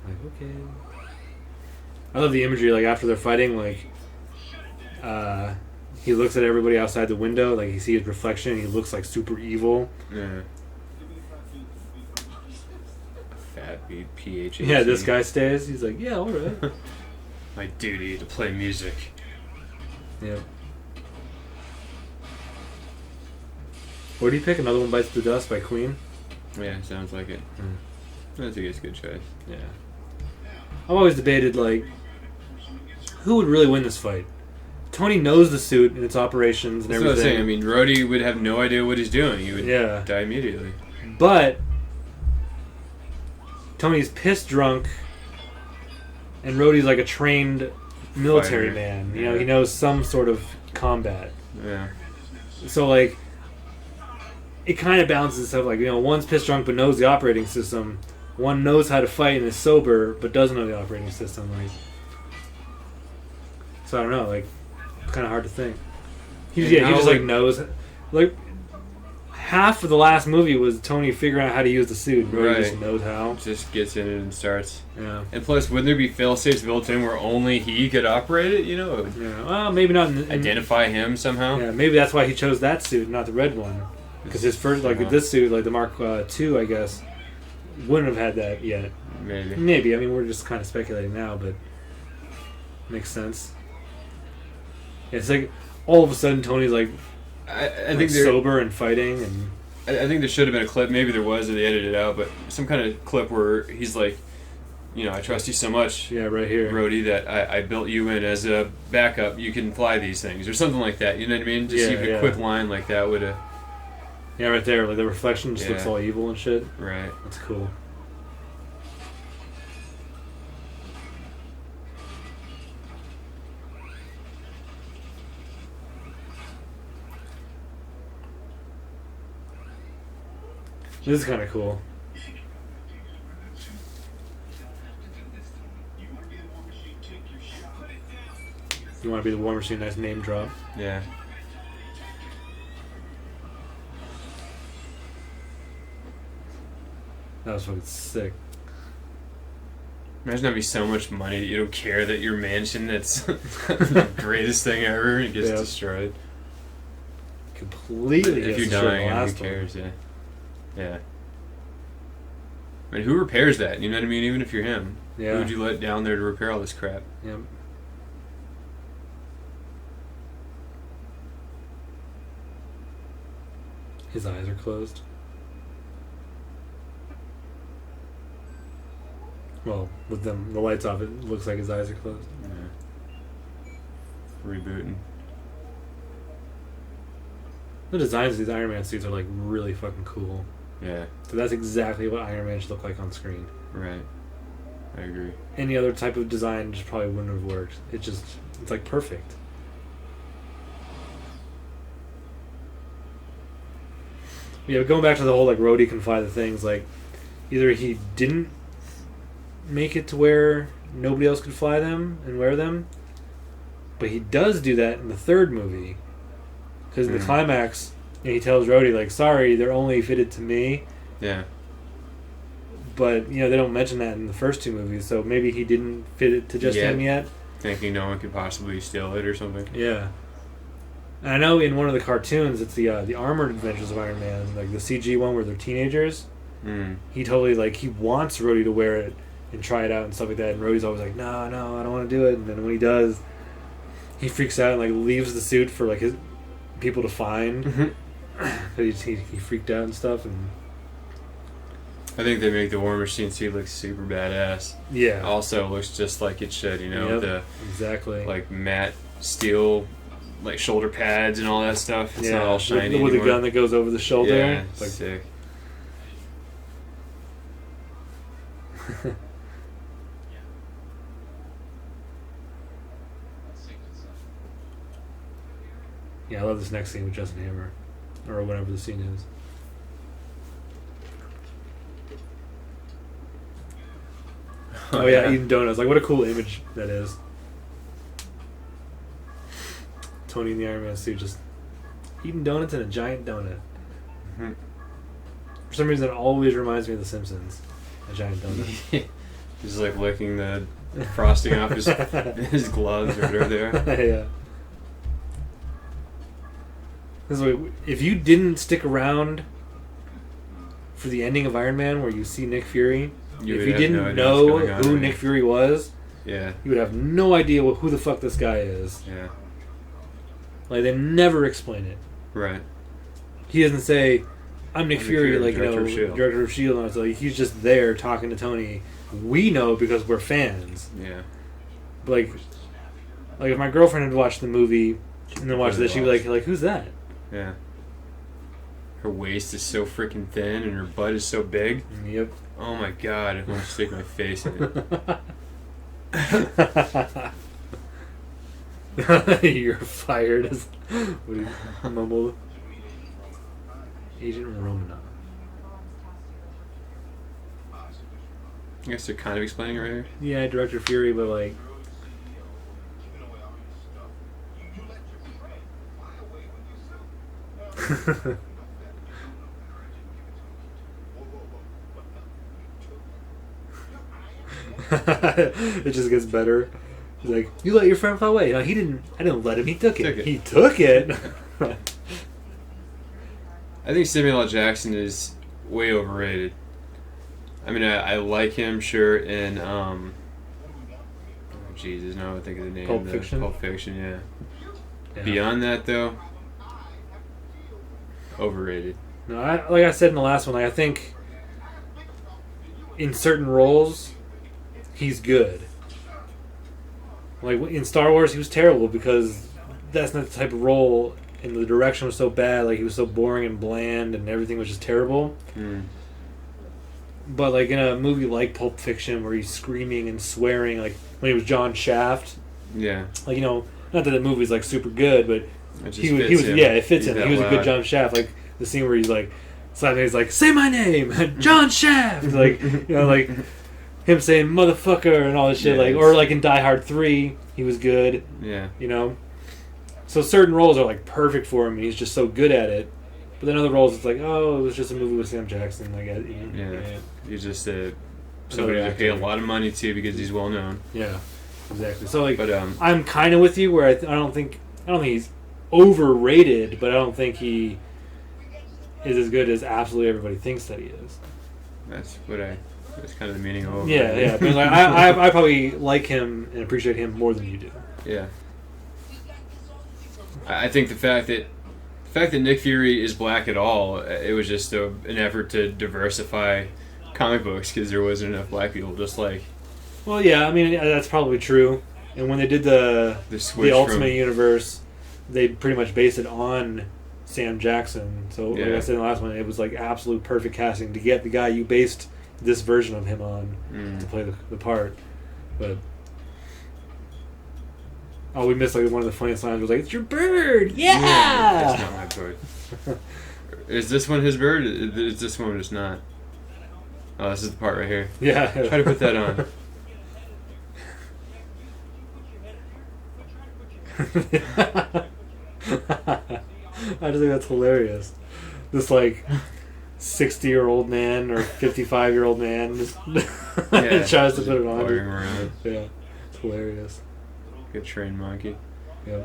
like, okay. I love the imagery, like after they're fighting, like he looks at everybody outside the window, like he sees his reflection and he looks like super evil. Yeah. Fat beat PH. Yeah, this guy stays. He's like, yeah, alright. My duty to play music. Yep. What do you pick? Another One Bites the Dust by Queen? Yeah, sounds like it. I think it's a good choice. Yeah. I've always debated, like, who would really win this fight? Tony knows the suit and its operations and That's everything. what I'm saying. I mean, Rhodey would have no idea what he's doing. He would die immediately. But Tony's pissed drunk, and Rhodey's like a trained military man. You know, he knows some sort of combat. Yeah. So, like, it kind of balances itself. Like, you know, one's pissed drunk but knows the operating system. One knows how to fight and is sober but doesn't know the operating system. Like, so I don't know. Like, it's kind of hard to think. He just like knows. Like, half of the last movie was Tony figuring out how to use the suit. And Rhodey just knows how. Just gets in it and starts. Yeah. And plus, wouldn't there be fail-safes built in where only he could operate it? You know. Yeah. Well, maybe not. Identify him somehow. Yeah. Maybe that's why he chose that suit, not the red one. Because his first, like this suit, like the Mark II, I guess, wouldn't have had that yet. Maybe. I mean, we're just kind of speculating now, but makes sense. It's like all of a sudden Tony's like, I think sober and fighting, and I think there should have been a clip. Maybe there was, or they edited it out. But some kind of clip where he's like, you know, I trust you so much. Yeah, right here, Rhodey, that I built you in as a backup. You can fly these things, or something like that. You know what I mean? Just even a quick line like that would have. Yeah, right there. Like the reflection just looks all evil and shit. Right. That's cool. This is kind of cool. You want to be the War Machine? Nice name drop. Yeah. That was fucking sick. Imagine having so much money that you don't care that your mansion that's the greatest thing ever and it gets destroyed. Completely. If you're dying, who cares? Yeah. Yeah. I mean, who repairs that? You know what I mean? Even if you're him, who would you let down there to repair all this crap? Yep. His eyes are closed. Well, with the lights off, it looks like his eyes are closed. Yeah. Rebooting. The designs of these Iron Man suits are like really fucking cool. Yeah. So that's exactly what Iron Man should look like on screen. Right. I agree. Any other type of design just probably wouldn't have worked. It's like perfect. Yeah, but going back to the whole like Rhodey can fly the things, like either he didn't make it to where nobody else could fly them and wear them, but he does do that in the third movie, because in the climax, he tells Rhodey like, "Sorry, they're only fitted to me." Yeah. But they don't mention that in the first two movies, so maybe he didn't fit it to just him yet. Thinking no one could possibly steal it or something. Yeah. And I know in one of the cartoons, it's the Armored Adventures of Iron Man, like the CG one where they're teenagers. He totally he wants Rhodey to wear it and try it out and stuff like that. And Rhodey's always like, no, I don't want to do it. And then when he does, he freaks out and leaves the suit for his people to find. He freaked out and stuff. And I think they make the War Machine suit look super badass. Yeah. Also looks just like it should, exactly. Matte steel, shoulder pads and all that stuff. It's not all shiny with anymore. a gun that goes over the shoulder. Yeah, it's sick. Yeah, I love this next scene with Justin Hammer, or whatever the scene is. Oh yeah, eating donuts. What a cool image that is. Tony in the Iron Man suit just eating donuts in a giant donut. For some reason, it always reminds me of The Simpsons. A giant donut. Just licking the frosting off his gloves or whatever they are. Yeah. If you didn't stick around for the ending of Iron Man where you see Nick Fury, if you didn't know who Nick Fury was, you would have no idea who the fuck this guy is. Yeah. They never explain it. Right. He doesn't say, I'm Nick Fury, director of S.H.I.E.L.D. Director of S.H.I.E.L.D. And he's just there talking to Tony. We know because we're fans. Yeah. But if my girlfriend had watched the movie and then watched this, she'd be like, who's that? Yeah. Her waist is so freaking thin and her butt is so big. Yep. Oh my god, I want to stick my face in it. You're fired. What do you mumble? Agent Romanoff. I guess they're kind of explaining it right here. Yeah, Director Fury, but it just gets better. He's like, you let your friend fly away. No, he didn't. I didn't let him. He took it. He took it. I think Samuel L. Jackson is way overrated. I mean, I like him, sure, in Jesus, no, I think of the name. Pulp Fiction. Pulp Fiction, yeah. Beyond that, though, overrated. No, like I said in the last one, I think in certain roles, he's good. In Star Wars, he was terrible because that's not the type of role, and the direction was so bad. He was so boring and bland, and everything was just terrible. But in a movie like Pulp Fiction, where he's screaming and swearing, when he was John Shaft. Yeah. Not that the movie's super good, but it fits him. He was a good John Shaft. The scene where he's slapping, he's say my name, John Shaft. Him saying motherfucker and all this shit. Or in Die Hard 3, he was good. Yeah. So certain roles are perfect for him, and he's just so good at it. But then other roles, it's it was just a movie with Sam Jackson. He's just a somebody another to pay a actor. lot of money to because he's well known. Yeah, exactly. So like, But I'm kind of with you where I don't think he's overrated, but I don't think he is as good as absolutely everybody thinks that he is. that's kind of the meaning of Yeah, yeah. But like, I probably like him and appreciate him more than you do. Yeah. I think the fact that Nick Fury is black at all, it was just an effort to diversify comic books because there wasn't enough black people. Just like Well, yeah. I mean, that's probably true. And when they did the switch Ultimate from Universe, they pretty much based it on Sam Jackson. So like Yeah. I said in the last one, it was like absolute perfect casting to get the guy you based this version of him on to play the part. But we missed like one of the funniest lines. Was like, "It's your bird, yeah!" That's not my bird. Is this one his bird? Is this one just not? Oh, this is the part right here. Yeah. Try to put that on. I just think that's hilarious. This like 60-year-old man or 55-year-old man just tries to put it on. Walking around. Yeah, it's hilarious. Good trained monkey. Yeah.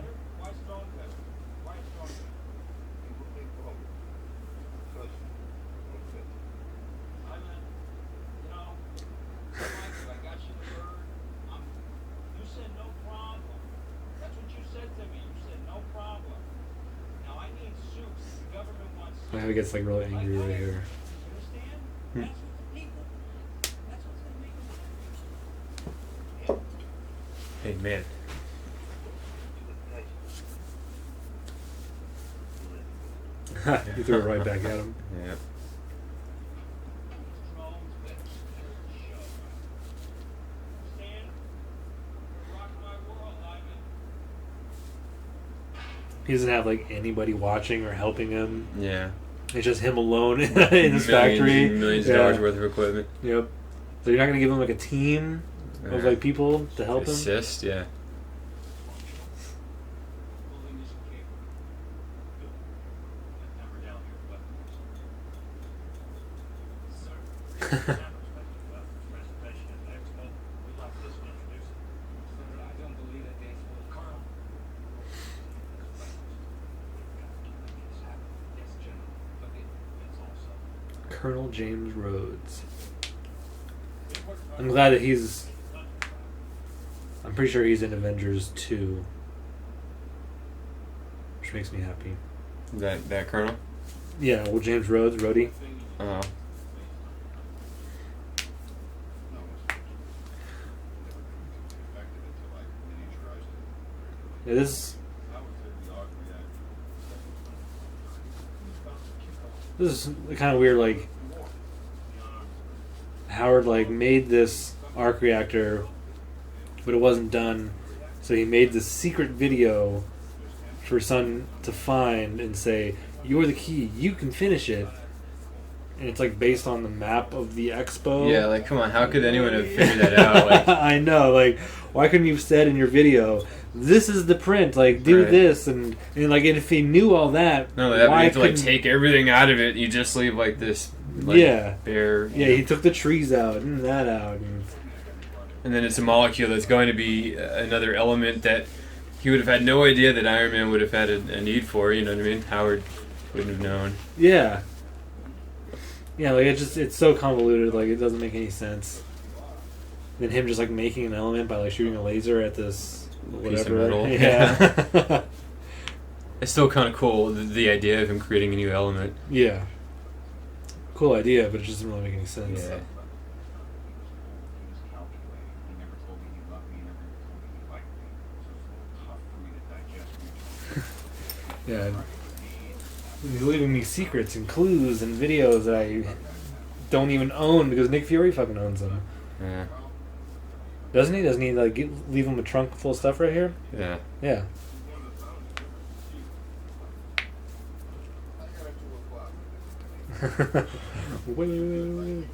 I think it gets like really angry right here. Hey man. You threw it right back at him. Yeah. He doesn't have like anybody watching or helping him. Yeah. It's just him alone in his factory. Millions of dollars worth of equipment. Yep. So you're not gonna give him like a team of like people to help him? Assist, yeah. Colonel James Rhodes. I'm glad that I'm pretty sure he's in Avengers 2. Which makes me happy. That Colonel? Yeah, well, James Rhodes, Rhodey. Oh. Yeah, this is kind of weird, like, Howard, like, made this arc reactor, but it wasn't done, so he made this secret video for Son to find and say, "You're the key, you can finish it." And it's, like, based on the map of the expo. Yeah, like, come on, how could anyone have figured that out? Like, I know, like, why couldn't you have said in your video, "This is the print, like, do Right. this," and like, if he knew all that, no, that why you have to, like, couldn't- take everything out of it, you just leave, like, this, like, Yeah. bare... Yeah, he took the trees out and that out. And then it's a molecule that's going to be another element that he would have had no idea that Iron Man would have had a need for, you know what I mean? Howard wouldn't have known. Yeah. Yeah, like, it's so convoluted, like, it doesn't make any sense. And then him just, like, making an element by, like, shooting a laser at this Piece of whatever. metal. Yeah. It's still kind of cool, the idea of him creating a new element. Yeah. Cool idea, but it just doesn't really make any sense. Yeah. Yeah. He's leaving me secrets and clues and videos that I don't even own because Nick Fury fucking owns them. Yeah. Doesn't he? Doesn't he, like, leave him a trunk full of stuff right here? Yeah. Yeah. Wait.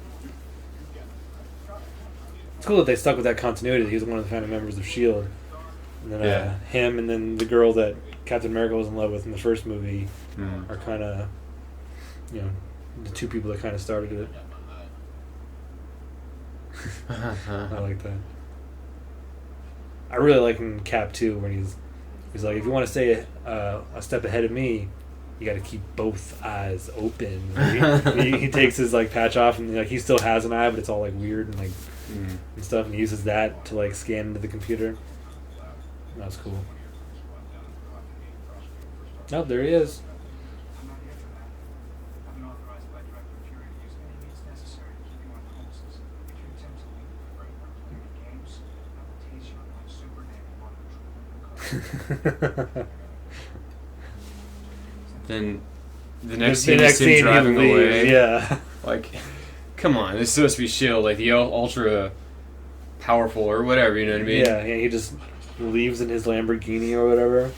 It's cool that they stuck with that continuity. He was one of the founding members of S.H.I.E.L.D. And then Yeah. him and then the girl that Captain America was in love with in the first movie are kind of, the two people that kind of started it. I like that. I really like in Cap 2 when he's like, if you want to stay a step ahead of me, you got to keep both eyes open. Like, he takes his like patch off and like he still has an eye, but it's all like weird and like and stuff, and he uses that to like scan into the computer. That's cool. Oh, there he is. Then the next scene is him driving away. Yeah. Like, come on, this is supposed to be S.H.I.E.L.D. Like the ultra powerful or whatever, you know what I mean? Yeah, he just leaves in his Lamborghini or whatever.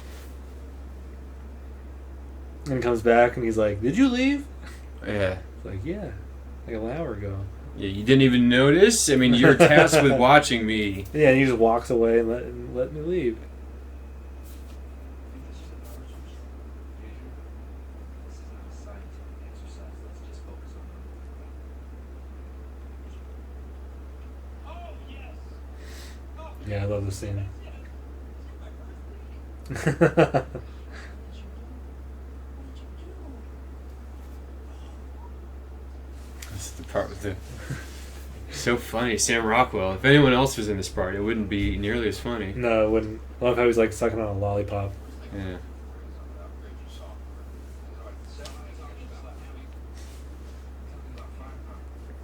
And comes back and he's like, "Did you leave?" Yeah. It's like, yeah, like an hour ago. Yeah, you didn't even notice? I mean, you're tasked with watching me. Yeah, and he just walks away and let me leave. Yeah, I love this scene. That's the part with the... So funny, Sam Rockwell. If anyone else was in this part, it wouldn't be nearly as funny. No, it wouldn't. I love how he's like sucking on a lollipop. Yeah.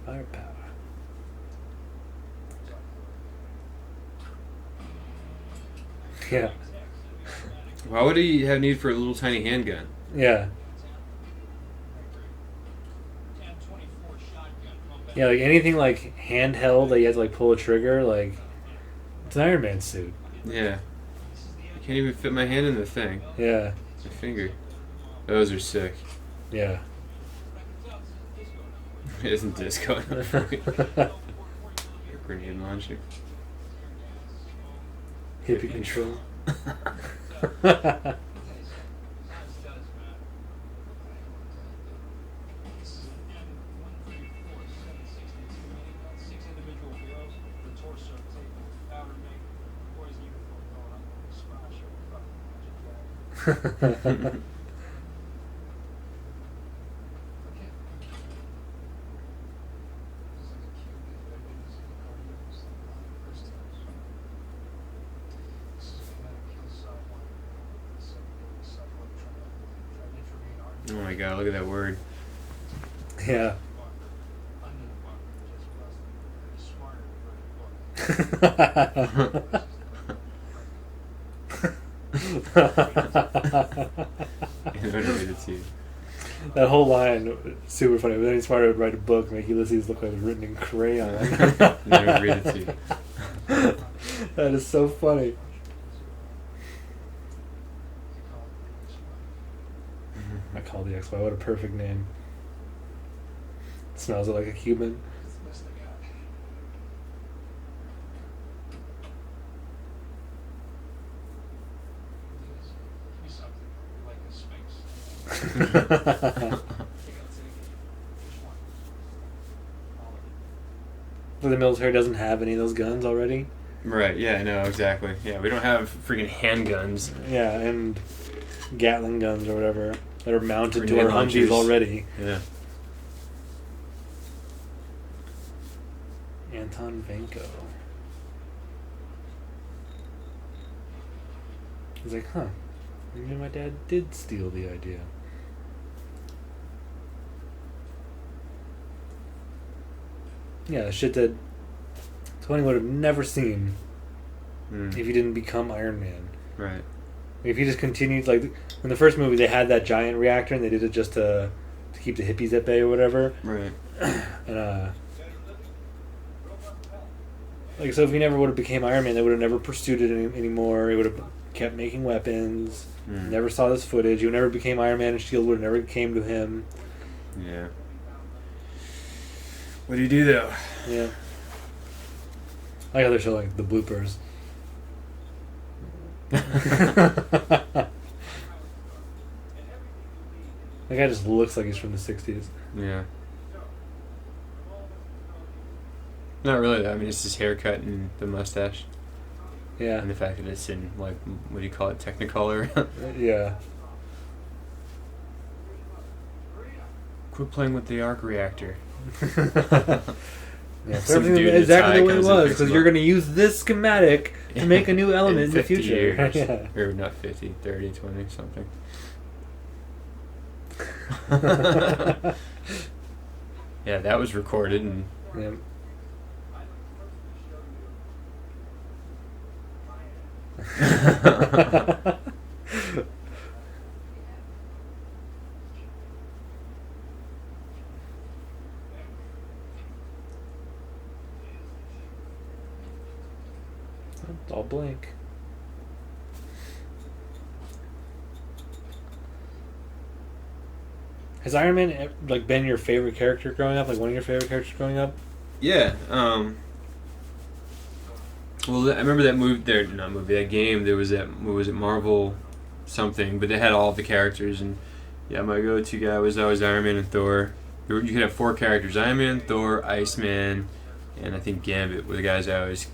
Firepower. Yeah. Why would he have need for a little tiny handgun? Yeah. Yeah, like anything like handheld that you have to like pull a trigger, like it's an Iron Man suit. Yeah. I can't even fit my hand in the thing. Yeah. My finger. Those are sick. Yeah. It isn't disco. Grenade launcher. Hippie control. Oh my god, look at that word. Yeah. That whole line, super funny. But then he's smart to write a book, make Ulysses look like it was written in crayon. Never read it to you. That is so funny. I call the XY. What a perfect name. Smells like a Cuban. The military doesn't have any of those guns already. Right, yeah, no, exactly. Yeah, we don't have freaking handguns. Yeah, and Gatling guns or whatever that are mounted to Grenade our Humvees launchers. already. Yeah. Anton Vanko. He's like, huh, maybe my dad did steal the idea. Yeah, shit that Tony would have never seen if he didn't become Iron Man. Right. If he just continued, like, in the first movie, they had that giant reactor, and they did it just to keep the hippies at bay or whatever. Right. And, like, so if he never would have became Iron Man, they would have never pursued it anymore. He would have kept making weapons, never saw this footage. He would never became Iron Man, and S.H.I.E.L.D. would have never came to him. Yeah. What do you do, though? Yeah. I like how they show, like, the bloopers. That guy just looks like he's from the 60s. Yeah. Not really, though. I mean, it's his haircut and the mustache. Yeah. And the fact that it's in, like, what do you call it, Technicolor? Yeah. Quit playing with the arc reactor. Yeah, Some everything dude in a exactly tie the way it comes and was, picks because him you're up. going to use this schematic to make a new element in the 50 future. years. Yeah. Or not 50, 30, 20, something. Yeah, that was recorded and... Yeah. It's all blank. Has Iron Man like been your favorite character growing up? Like one of your favorite characters growing up? Yeah, well, I remember that that game, there was that, what was it, Marvel something, but they had all of the characters, and yeah, my go-to guy was always Iron Man and Thor. You could have 4 characters, Iron Man, Thor, Iceman, and I think Gambit were the guys I always...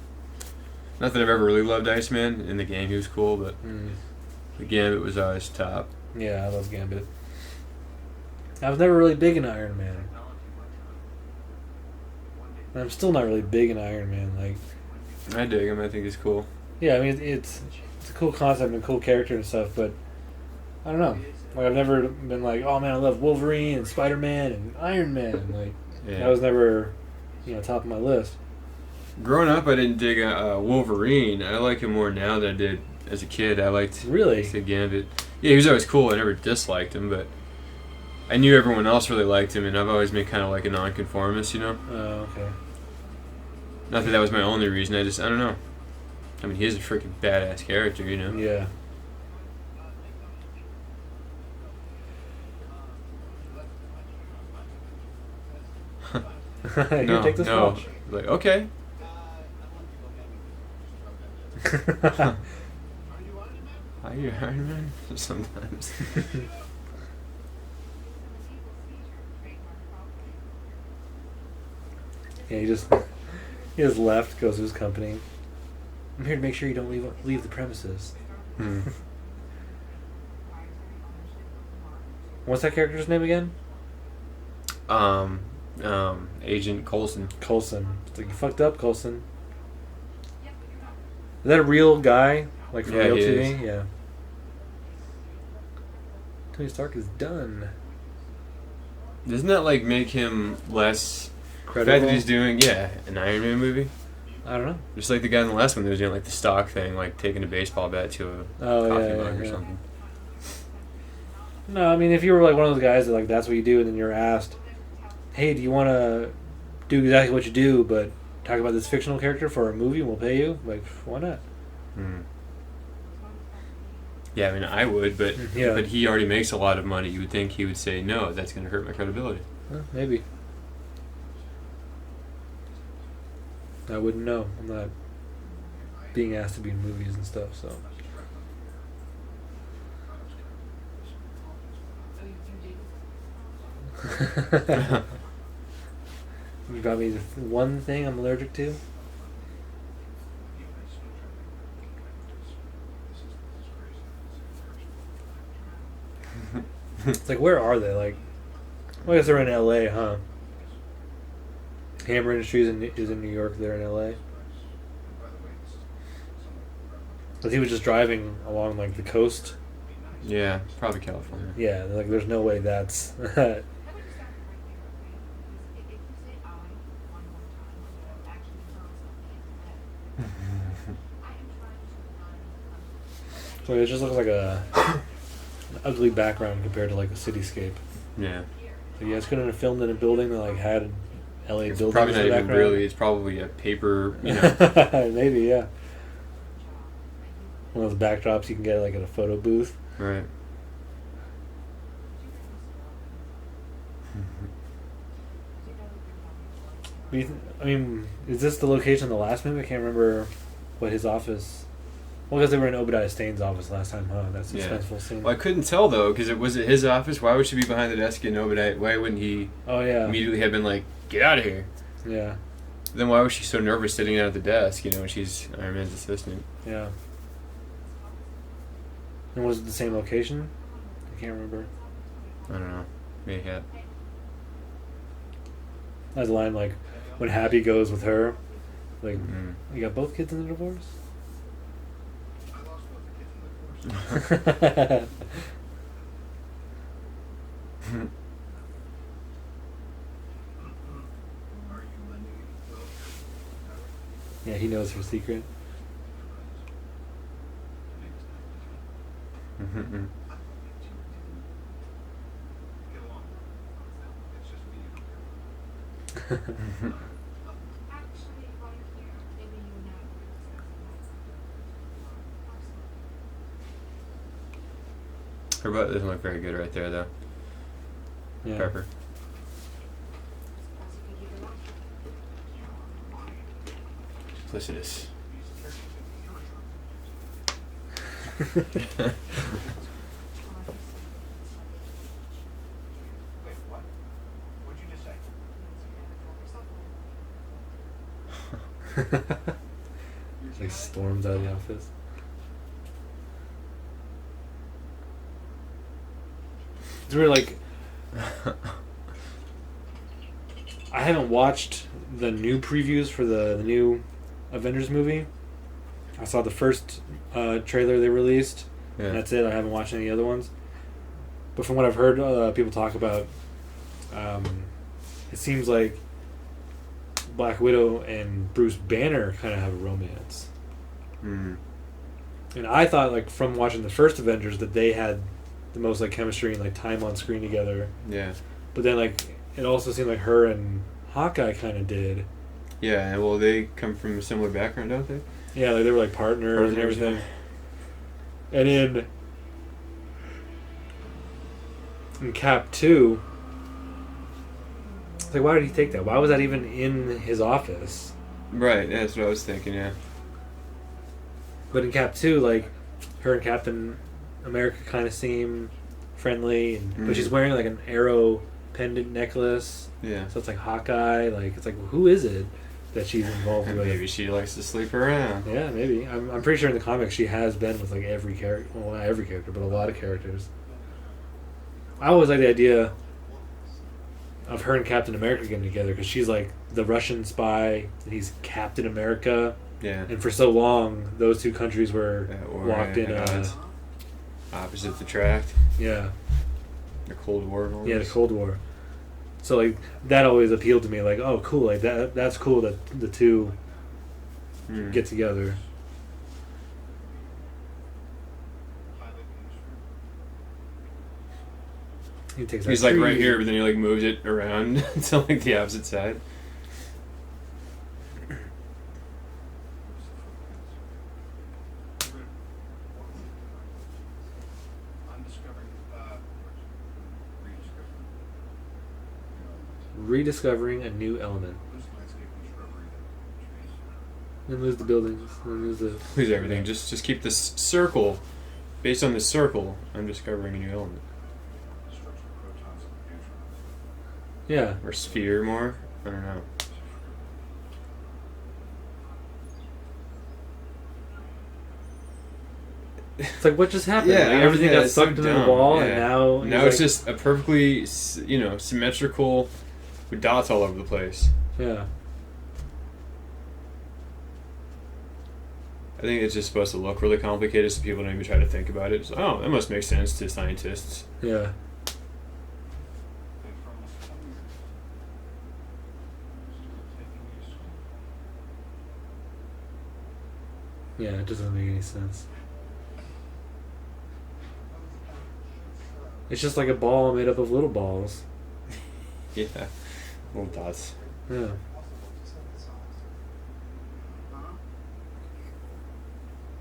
Not that I've ever really loved Iceman. In the game he was cool, but the Gambit was always top. Yeah, I love Gambit. I was never really big into Iron Man. I'm still not really big into Iron Man. Like, I dig him, I think he's cool. yeah, I mean it's a cool concept and a cool character and stuff, but I don't know. Like I've never been like, oh man, I love Wolverine and Spider-Man and Iron Man. Like that was never, top of my list. Growing up, I didn't dig Wolverine. I like him more now than I did as a kid. I liked the Gambit. Yeah, he was always cool. I never disliked him, but I knew everyone else really liked him, and I've always been kind of like a nonconformist, Oh, okay. Not that was my only reason. I don't know. I mean, he's a freaking badass character, Yeah. Here, take this watch. Like, okay. Are you Iron Man? Sometimes. Yeah, he just left, goes to his company. I'm here to make sure you don't leave the premises. What's that character's name again? Agent Coulson. Coulson. It's like, you fucked up, Coulson. Is that a real guy? Like from real TV? Is. Yeah. Tony Stark is done. Doesn't that like make him less Credible? The fact that he's doing an Iron Man movie? I don't know. Just like the guy in the last one that was doing like the stock thing, like taking a baseball bat to a coffee mug or something. No, I mean if you were like one of those guys that like that's what you do, and then you're asked, hey, do you want to do exactly what you do, but talk about this fictional character for a movie and we'll pay you? Like, why not? Yeah, I mean, I would, but he already makes a lot of money. You would think he would say, no, that's going to hurt my credibility. Maybe. I wouldn't know. I'm not being asked to be in movies and stuff, so... You got me the one thing I'm allergic to? It's like, where are they? Like, well, I guess they're in LA, huh? Hammer Industries is in New York, they're in LA. But he was just driving along, like, the coast. Yeah, probably California. Yeah, like, there's no way that's... So it just looks like an ugly background compared to like a cityscape. Yeah. So you guys couldn't have filmed in a building that like had LA It's buildings. probably not in the even background? really. It's probably a paper. Maybe, yeah. One of those backdrops you can get like at a photo booth. Right. I mean, is this the location of the last movie? I can't remember what his office. Well, because they were in Obadiah Stane's office last time, huh? That suspenseful scene. Well, I couldn't tell though, because it was at his office. Why would she be behind the desk in Obadiah? Why wouldn't he? Oh yeah. Immediately have been like, "Get out of here." Yeah. Then why was she so nervous sitting down at the desk? You know, when she's Iron Man's assistant. Yeah. And was it the same location? I can't remember. I don't know. Maybe yeah. That's a line like when Happy goes with her, like Mm. you got both kids in the divorce. Yeah, he knows her secret. Mm-hmm. Her butt doesn't look very good right there, though. Yeah. Pepper. Duplicitous. Like storms out of the office. It's really like I haven't watched the new previews for the new Avengers movie. I saw the first trailer they released. Yeah. And that's it. I haven't watched any other ones. But from what I've heard people talk about, it seems like Black Widow and Bruce Banner kind of have a romance. Mm. And I thought, like, from watching the first Avengers, that they had the most, like, chemistry and, like, time on screen together. Yeah. But then, like, it also seemed like her and Hawkeye kind of did. Yeah, well, they come from a similar background, don't they? Yeah, like, they were, like, partners and everything. And in Cap 2, it's like, why did he take that? Why was that even in his office? Right, yeah, that's what I was thinking, yeah. But in Cap 2, like, her and Captain America kind of seem friendly, and, but she's wearing, like, an arrow pendant necklace. Yeah. So it's like Hawkeye. Like, it's like, who is it that she's involved with? Maybe she likes to sleep around. Yeah, maybe. I'm pretty sure in the comics she has been with, like, every character. Well, not every character, but a lot of characters. I always like the idea of her and Captain America getting together, because she's, like, the Russian spy, and he's Captain America. Yeah. And for so long, those two countries were locked in. Opposites attract. Yeah. The Cold War. And all Yeah, the this. Cold War. So, like, that always appealed to me. Like, oh, cool. Like, that's cool that the two get together. He takes that He's like tree. right here, but then he like moves it around to like the opposite side. Rediscovering a new element. Then lose the buildings. Then lose the. Lose everything. Just keep this circle. Based on this circle, I'm discovering a new element. Yeah. Or sphere more. I don't know. It's like, what just happened? Yeah, like, everything got it's so sucked into the dumb, wall, yeah. and now Now it's just a perfectly, symmetrical with dots all over the place. Yeah. I think it's just supposed to look really complicated, so people don't even try to think about it. It's like, oh, that must make sense to scientists. Yeah. Yeah, it doesn't make any sense. It's just like a ball made up of little balls. Yeah, little dots. Yeah.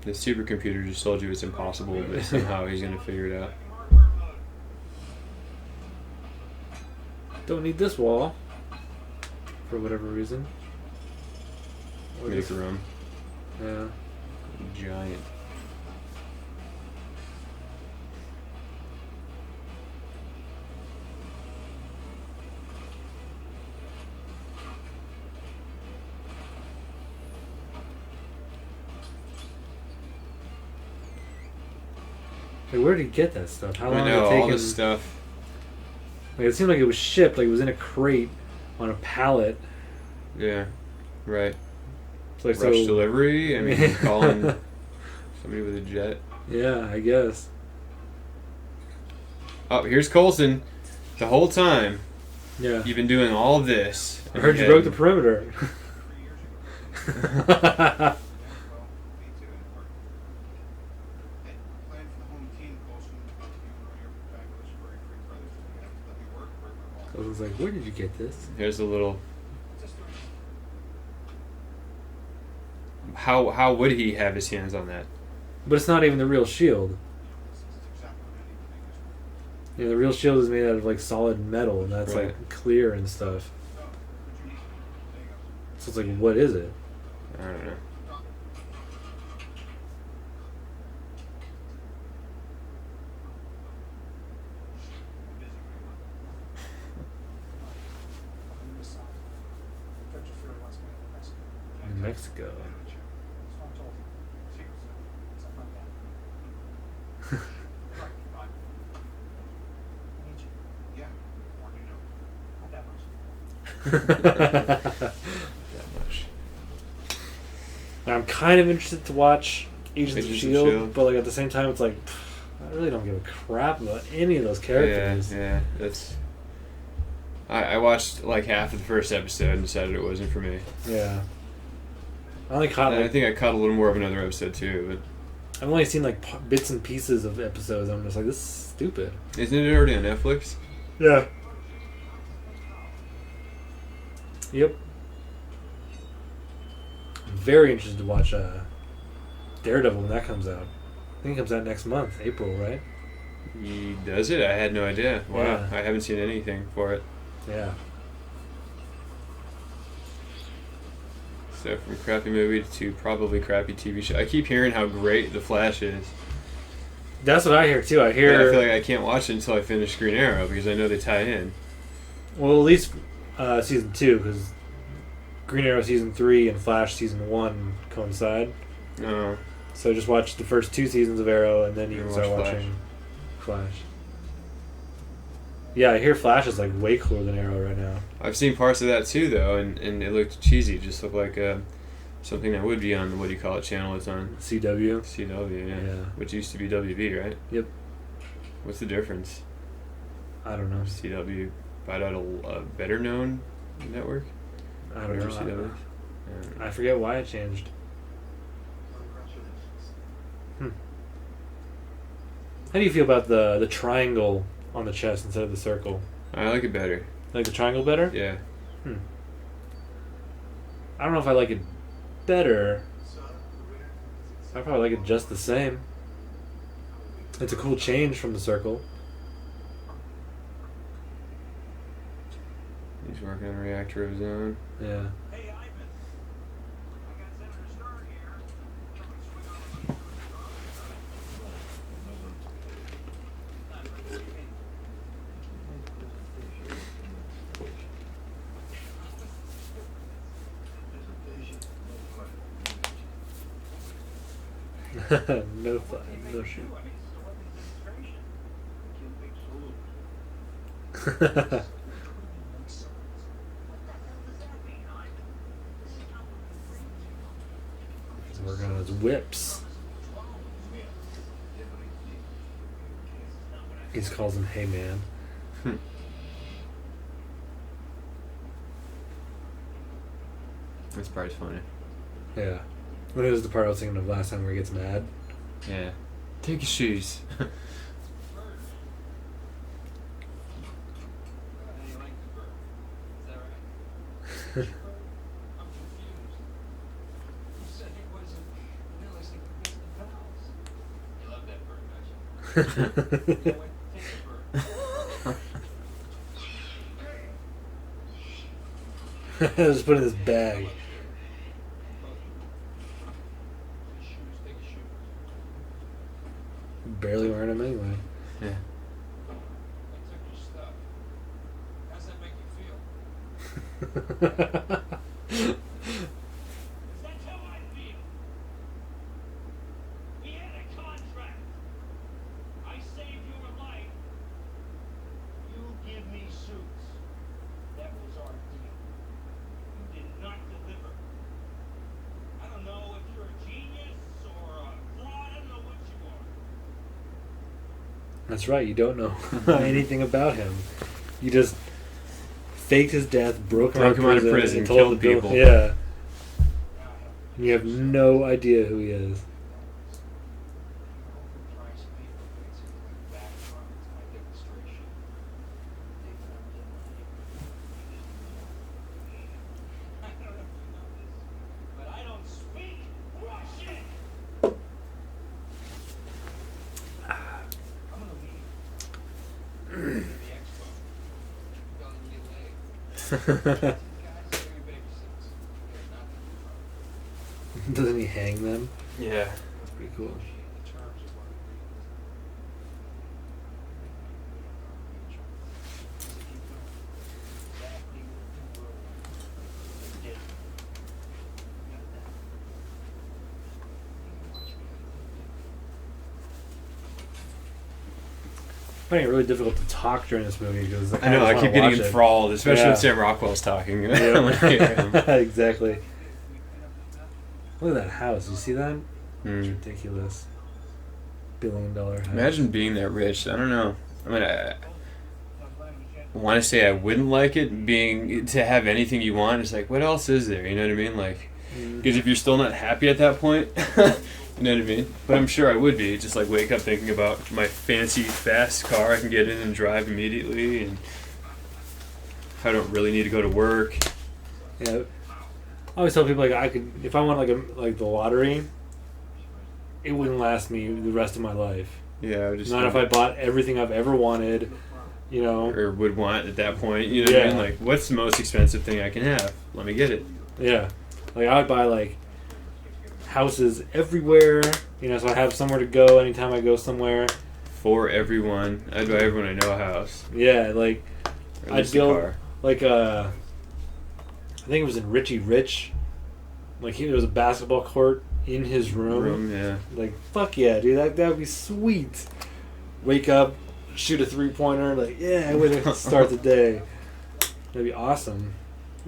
The supercomputer just told you it's impossible, but somehow he's gonna figure it out. Don't need this wall. For whatever reason. Or Make just- room. Yeah. Giant. Like, where did he get that stuff? How long I did know it take all him? this stuff. Like, it seemed like it was shipped. Like, it was in a crate on a pallet. Yeah, right. It's like, Rush so, delivery. I mean, calling somebody with a jet. Yeah, I guess. Oh, here's Coulson. The whole time Yeah. you've been doing all of this. I heard you broke the perimeter. I was like, where did you get this? Here's a little. How would he have his hands on that? But it's not even the real shield. You know, the real shield is made out of like solid metal, and that's Right. like clear and stuff. So it's like, what is it? I don't know. New Mexico. That much. I'm kind of interested to watch Agents of Agents of S.H.I.E.L.D., S.H.I.E.L.D. but like at the same time, it's like I really don't give a crap about any of those characters. Yeah, that's. I watched like half of the first episode and decided it wasn't for me. Yeah. I only caught. And I Like, think I caught a little more of another episode too, I've only seen like bits and pieces of episodes. I'm just like, this is stupid. but isn't it already on Netflix? Yeah. Yep. I'm very interested to watch Daredevil when that comes out. I think it comes out next month, April, right? He does it? I had no idea. Wow, Yeah. I haven't seen anything for it. Yeah. So from crappy movie to probably crappy TV show. I keep hearing how great The Flash is. That's what I hear too. I hear. And I feel like I can't watch it until I finish Green Arrow because I know they tie in. Well, at least season 2, because Green Arrow season 3 and Flash season 1 coincide. Oh, So just watch the first 2 seasons of Arrow, and then you And can start watch Flash. watching Flash. Yeah, I hear Flash is like way cooler than Arrow right now. I've seen parts of that too though, and it looked cheesy. It just looked like something that would be on the what do you call it channel it's on. CW. CW, yeah. Yeah. Which used to be WB, right? Yep. What's the difference? I don't know. CW bought out a better known network? I don't know. Whatever CW is. I forget why it changed. How do you feel about the triangle on the chest instead of the circle? I like it better. Like the triangle better? Yeah. I don't know if I like it better. I probably like it just the same. It's a cool change from the circle. He's working on a reactor of his own. Yeah. Hey, Ivan. I got Senator Stark here. No fun, no shoot. He's working on his whips. He just calls him "Hey man." This part's funny. Yeah. When it was the part I was thinking of last time where he gets mad. Yeah. Take your shoes. Just put it in his bag. Barely wearing them anyway. Yeah. How's that make you feel? That's how I feel. We had a contract. I That's right. You don't know anything about him. You just faked his death, broke him out of prison, and told killed the people. Yeah. And you have no idea who he is. Price people basically back from my demonstration. They found in I don't know if you know this, but I don't speak Russian. I'm gonna leave. The expo. Going to get laid. Guys, every babysitters. They're not gonna be trouble. Doesn't he hang them? Yeah. That's pretty cool. The terms of our I find it really difficult to talk during this movie because I know, I keep getting enthralled, especially when Yeah. Sam Rockwell's talking. When I hear him. Exactly. Look at that house. You see that? It's Hmm. ridiculous. $1 billion house. Imagine being that rich. I don't know. I mean, I want to say I wouldn't like it, being to have anything you want. It's like, what else is there? You know what I mean? Like, because if you're still not happy at that point, you know what I mean? But I'm sure I would be. Just like wake up thinking about my fancy, fast car I can get in and drive immediately, and if I don't really need to go to work. Yeah. I always tell people like I could, if I want like the lottery, it wouldn't last me the rest of my life. Yeah, I would just Not if I bought everything I've ever wanted, you know. or would want at that point. You know what I mean? Yeah. Like, what's the most expensive thing I can have? Let me get it. Yeah. Like I would buy like houses everywhere, you know, so I have somewhere to go anytime I go somewhere. For everyone, I'd buy everyone I know a house. Yeah, like Or at I'd least a build car. like I think it was in Richie Rich. Like there was a basketball court in his room. Yeah. Like fuck yeah, dude, that would be sweet. Wake up, shoot a 3-pointer, like yeah, way to start the day. That'd be awesome.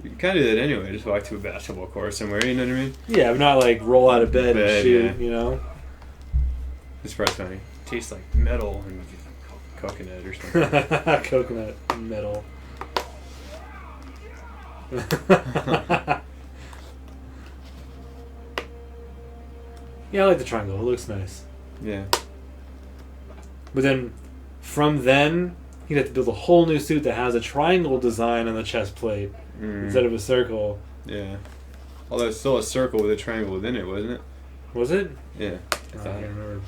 You can kind of do that anyway. Just walk to a basketball court somewhere. You know what I mean? Yeah, but not like roll out of bed and Bed, shoot. yeah. You know. It's probably funny. Tastes like metal and coconut or something. Coconut metal. Yeah, I like the triangle. It looks nice. Yeah. But then, from then, he'd have to build a whole new suit that has a triangle design on the chest plate instead of a circle. Yeah. Although it's still a circle with a triangle within it, wasn't it? Was it? Yeah. I I thought. can't remember.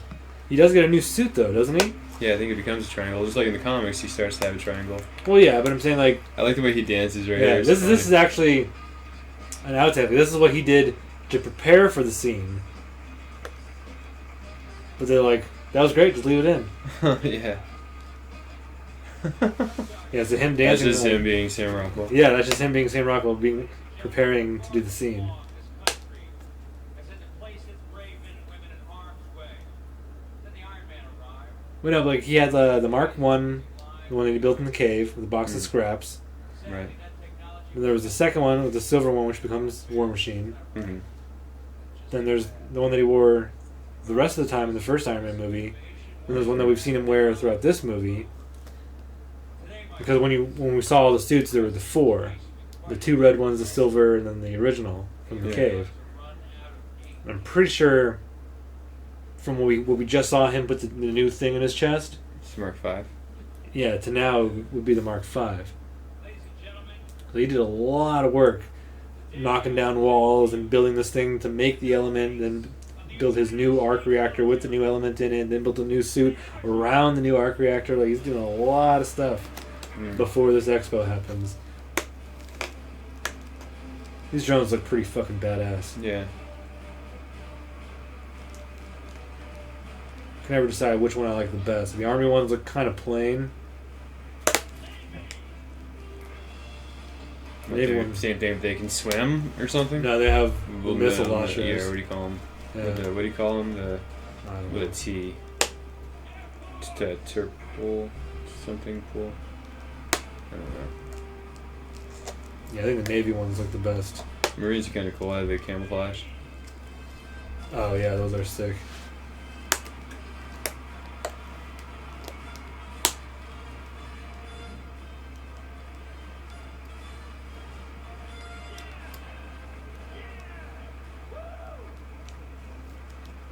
He does get a new suit though, doesn't he? Yeah, I think it becomes a triangle. Just like in the comics, he starts to have a triangle. Well, yeah, but I'm saying like, I like the way he dances right yeah, here. this is actually an outtake. This is what he did to prepare for the scene. But they're like, that was great. Just leave it in. Yeah. Yeah, so him That's dancing. just like- him being Sam Rockwell. Yeah, that's just him being Sam Rockwell, preparing to do the scene. this country has had to place its brave men and women in harm's way. Then the Iron Man arrived. Well, no, but like he had the Mark 1, the one that he built in the cave with a box of scraps. Right. Then there was the second one with the silver one, which becomes War Machine. Mm-hmm. Then there's the one that he wore the rest of the time in the first Iron Man movie. And there's one that we've seen him wear throughout this movie. Because when we saw all the suits, there were the 4. The 2 red ones, the silver, and then the original from the Yeah. cave. And I'm pretty sure from what we just saw him put the new thing in his chest, It's Mark 5. yeah, to now would be the Mark 5. Ladies and gentlemen, So he did a lot of work knocking down walls and building this thing to make the element, then build his new arc reactor with the new element in it, then built a new suit around the new arc reactor. Like he's doing a lot of stuff before this expo happens. These drones look pretty fucking badass. Yeah. I can never decide which one I like the best. The army ones look kind of plain. Maybe Maybe one- same thing if they can swim or something. No, they have Well, missile no, launchers. Yeah, what do you call them? Yeah. What do you call them? I don't With know. a T. Turple something cool. I don't know. Yeah, I think the Navy ones look the best. Marines are kind of cool. How they camouflage. Oh yeah, those are sick.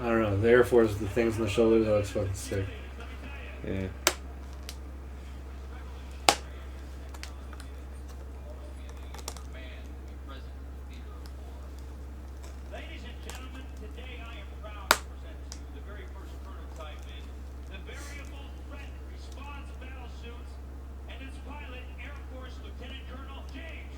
I don't know. The Air Force, the things on the shoulders, that looks fucking sick. Yeah. Ladies and gentlemen, today I am proud to present to you the very first prototype in the variable threat response battlesuits and its pilot, Air Force Lieutenant Colonel James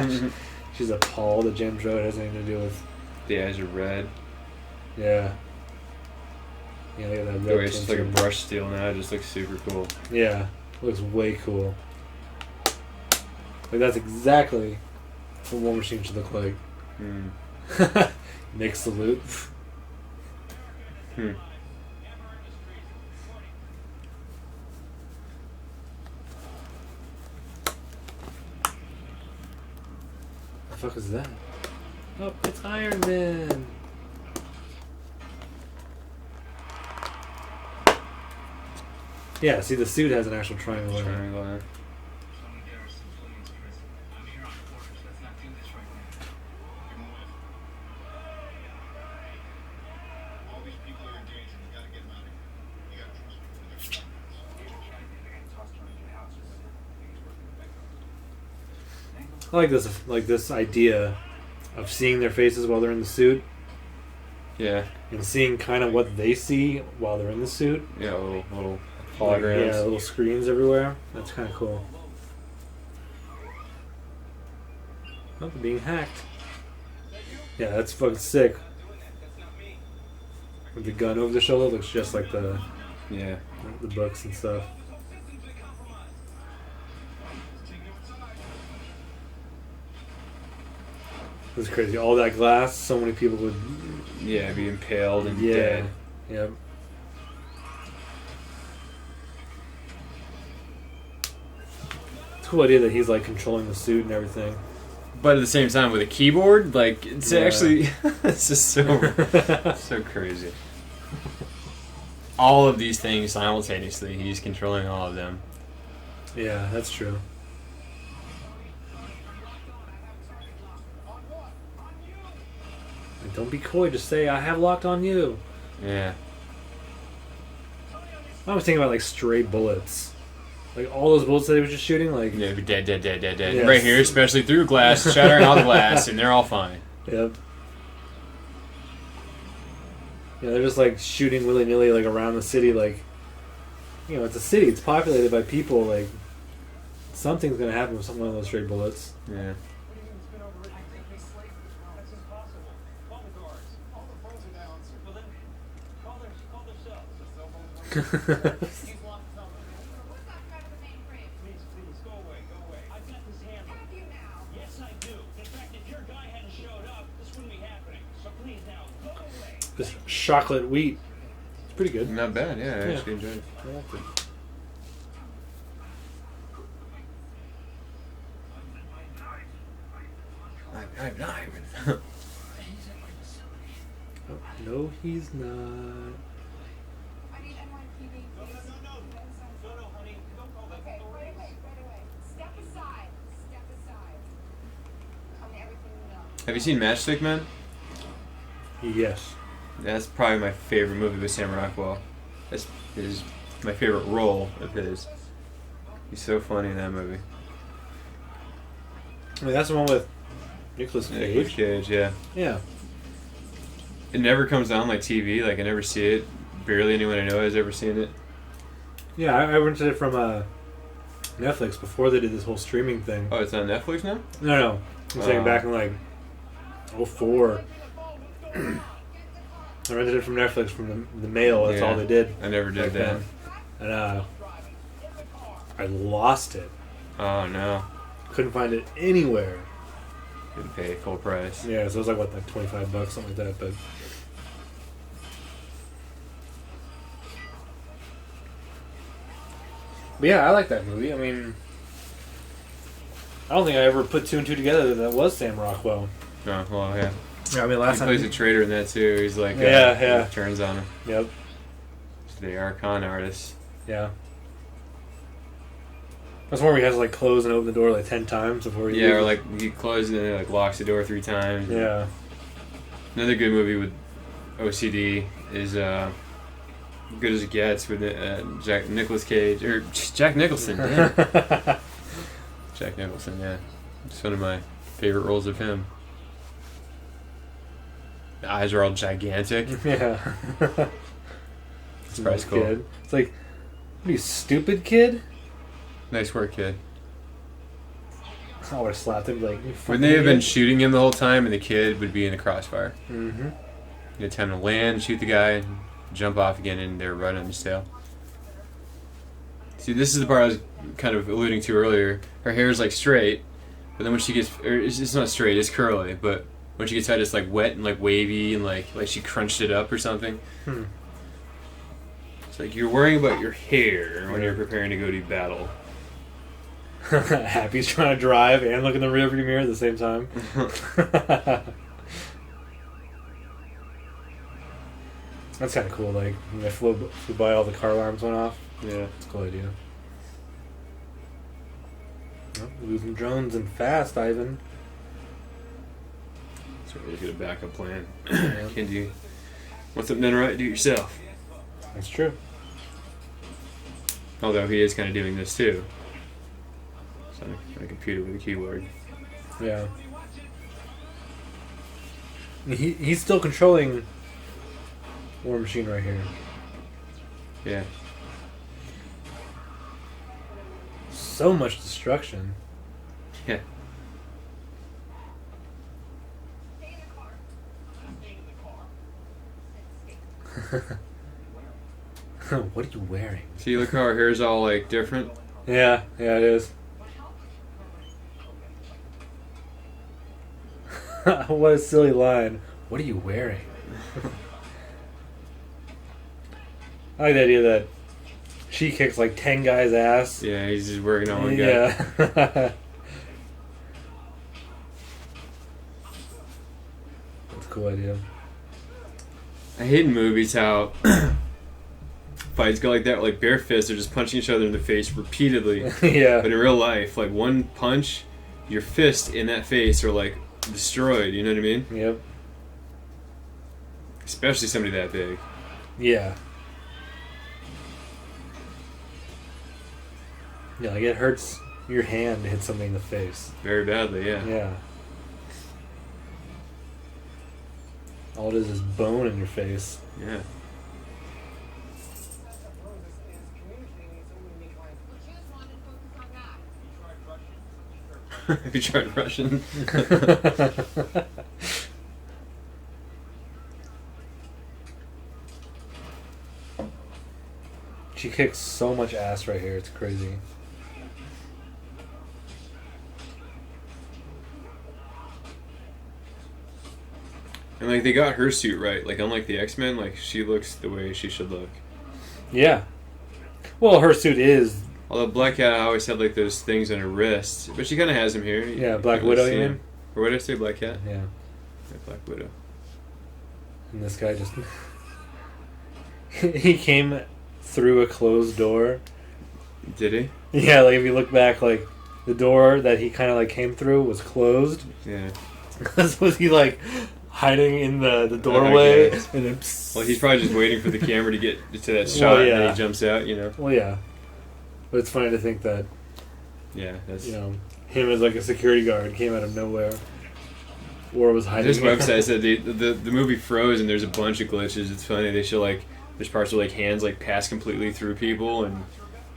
Rhodes. She's appalled that James Rhodes has anything to do with. The eyes are red. Yeah. Yeah, look at that The way red it's just like a tint. brush steel now. It just looks super cool. Yeah, looks way cool. Like that's exactly what War Machine should look like. Hmm. Nick salute. Hmm. The fuck is that? Oh, it's Iron Man. Yeah, see the suit has an actual triangle in it. Triangle. Yeah. I like this idea of seeing their faces while they're in the suit Yeah. and seeing kind of what they see while they're in the suit. Yeah. Little Like, holograms. yeah, little screens everywhere. That's kind of cool. Oh, they're being hacked. Yeah, that's fucking sick. With the gun over the shoulder, looks just like the Yeah. books and stuff. It's crazy. All that glass, so many people would. Yeah. Be impaled and Yeah. dead. Yep. It's a cool idea that he's like controlling the suit and everything. But at the same time, with a keyboard, like it's Yeah. actually it's just so crazy. All of these things simultaneously, he's controlling all of them. Yeah, that's true. And don't be coy. Just say, "I have locked on you." Yeah. I was thinking about like stray bullets, like all those bullets that he was just shooting. Like, Yeah, be dead. Yes. Right here, especially through glass, shattering all the glass, and they're all fine. yep. Yeah, they're just like shooting willy nilly like around the city. Like, you know, it's a city. It's populated by people. Like, something's gonna happen with some one of those stray bullets. Yeah. This chocolate wheat. It's pretty good. Not bad. Yeah, I Yeah. actually enjoyed it. I liked it. I'm not even. Oh, no, he's not. I need NYPD, please. Okay, right away. Step aside. Tell me everything you know. Have you seen Matchstick Men? Yes. That's probably my favorite movie with Sam Rockwell. That's my favorite role of his. He's so funny in that movie. I mean, that's the one with Nicolas Cage. Nicolas Cage, yeah. Yeah. It never comes on like TV. Like I never see it. Barely anyone I know has ever seen it. Yeah, I rented it from Netflix before they did this whole streaming thing. Oh, it's on Netflix now? No. I'm saying back in like 04. I rented it from Netflix from the mail. That's all they did. I never did back that. then. And I lost it. Oh no. Couldn't find it anywhere. Didn't pay full price. Yeah, so it was like what, like $25, something like that. But yeah, I like that movie. I mean, I don't think I ever put two and two together that was Sam Rockwell. Oh, well, yeah. Yeah, I mean, He last time. plays a traitor in that too. He's like, Yeah. turns on him. Yep. They are con artists. Yeah. That's one where he has to like close and open the door like 10 times before he Yeah, or leaves. like he closes and then like locks the door 3 times. Yeah. Another good movie with OCD is Good as It Gets with Nicolas Cage or Jack Nicholson. Damn. Jack Nicholson, yeah, it's one of my favorite roles of him. The eyes are all gigantic. Yeah. It's probably cool. Kid. It's like, what are you, stupid kid? Nice work, kid. I would have slapped him like, you Wouldn't fucking they have been idiot. shooting him the whole time, and the kid would be in the crossfire? Mm-hmm. You had time to land, shoot the guy, jump off again, and they're right on his tail. See, this is the part I was kind of alluding to earlier. Her hair is like straight, but then when she gets, or it's not straight, it's curly. But when she gets out, it's like wet and like wavy, and like she crunched it up or something. It's like you're worrying about your hair when you're preparing to go to battle. Happy's trying to drive and look in the rearview mirror at the same time. That's kind of cool. Like when they flew by, all the car alarms went off. Yeah. It's a cool idea. Oh, losing drones and fast, Ivan. So we're looking at a backup plan. Yeah. Can do. Want something done right? Do it yourself. That's true. Although he is kind of doing this too. It's on a computer with a keyboard. Yeah. He's still controlling War Machine right here. Yeah. So much destruction. Yeah. Stay in the car. Stay in the car. What are you wearing? See, look how our hair's all like different. Yeah, it is. What a silly line. What are you wearing? I like the idea that she kicks like 10 guys' ass. Yeah, he's just working on one guy. Yeah. That's a cool idea. I hate in movies how fights go like that, like bare fists are just punching each other in the face repeatedly. Yeah. But in real life, like one punch, your fist in that face are like destroyed. You know what I mean? Yep. Especially somebody that big. Yeah. Yeah, like it hurts your hand to hit somebody in the face. Very badly, yeah. Yeah. All it is bone in your face. Yeah. We'll choose one and focus on that. Have you tried Russian? She kicks so much ass right here, it's crazy. And like they got her suit right. Like unlike the X-Men, like she looks the way she should look. Yeah. Well, her suit is. Although Black Cat always had like those things on her wrists, but she kind of has them here. Yeah, Black can't Widow, see you them. mean? Or what did I say, Black Cat? Yeah. Yeah, Black Widow. And this guy just. He came through a closed door. Did he? Yeah, like if you look back, like the door that he kind of like came through was closed. Yeah. So was he like hiding in the doorway? guess. And then, Well, he's probably just waiting for the camera to get to that shot, and yeah. then he jumps out. You know. Well, yeah. But it's funny to think that, Yeah, that's. you know, him as like a security guard came out of nowhere. Or was hiding. This website said the movie froze and there's a bunch of glitches. It's funny. They show like there's parts where like hands like pass completely through people, and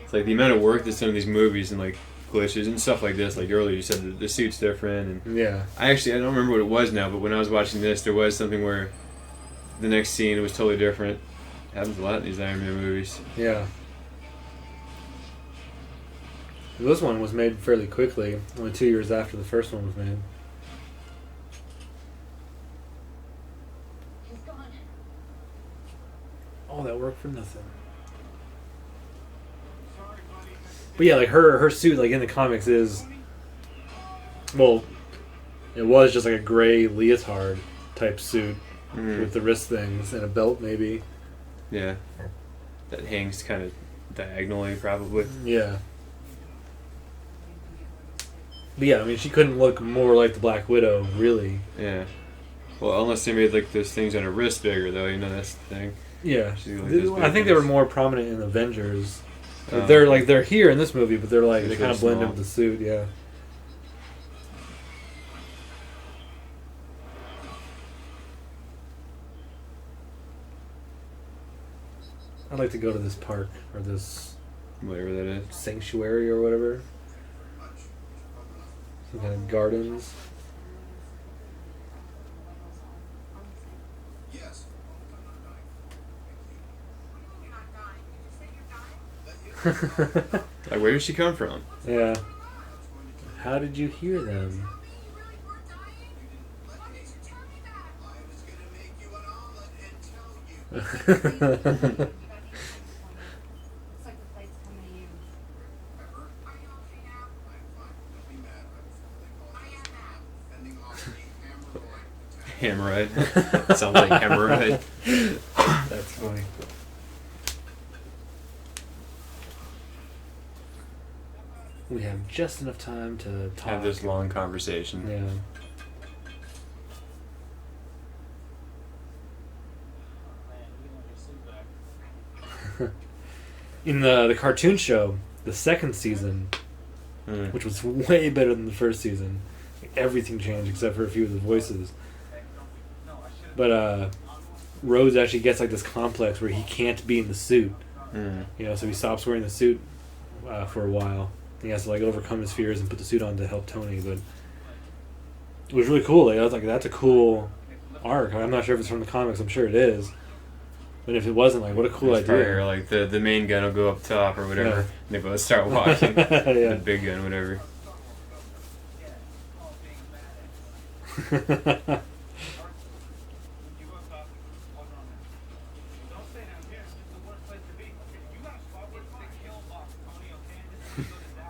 it's like the amount of work that's done in these movies and like glitches and stuff like this. Like earlier you said the suit's different, and Yeah. I don't remember what it was now, but when I was watching this, there was something where the next scene was totally different. Happens a lot in these Iron Man movies. Yeah. This one was made fairly quickly, only 2 years after the first one was made. He's gone. All that work for nothing. But yeah, like her suit, like in the comics, is, well, it was just like a gray leotard type suit with the wrist things and a belt, maybe. Yeah, that hangs kind of diagonally, probably. Yeah. But yeah, I mean, she couldn't look more like the Black Widow, really. Yeah. Well, unless they made like those things on her wrist bigger, though. You know, that's the thing. Yeah, She's like those I big think they were ones. more prominent in Avengers. Oh. They're here in this movie, but they're like They're they kind of so blend in small. with the suit. Yeah. I'd like to go to this park or this Whatever that is. sanctuary or whatever. Some kind of gardens. Yes. You're not dying. Did you say you're dying? Like, where did she come from? Yeah. How did you hear them? You really were dying? Why didn't you tell me that? I was gonna make you an omelet and tell you. Looks like the flight's coming to you. Pepper, Are you okay now? I'm fine. Don't be mad. I was what I they am call now. fending off the hemorrhoid attack. Hemorrhoid. Sounds like hemorrhoid. That's funny. We have just enough time to talk. Have this long conversation. Yeah. In the cartoon show, the second season, Mm. which was way better than the first season, everything changed except for a few of the voices. But Rhodes actually gets like this complex where he can't be in the suit, Mm. you know, so he stops wearing the suit for a while. He has to like overcome his fears and put the suit on to help Tony. But it was really cool. Like, I was like, that's a cool arc. I'm not sure if it's from the comics. I'm sure it is. But if it wasn't, like, what a cool It's probably, idea. or, like the main gun will go up top or whatever. Yeah. And they both start walking. Yeah. The big gun, whatever. Don't stay down here. This is the worst place to be. You gotta stop with the kill box, Tony, okay? This is gonna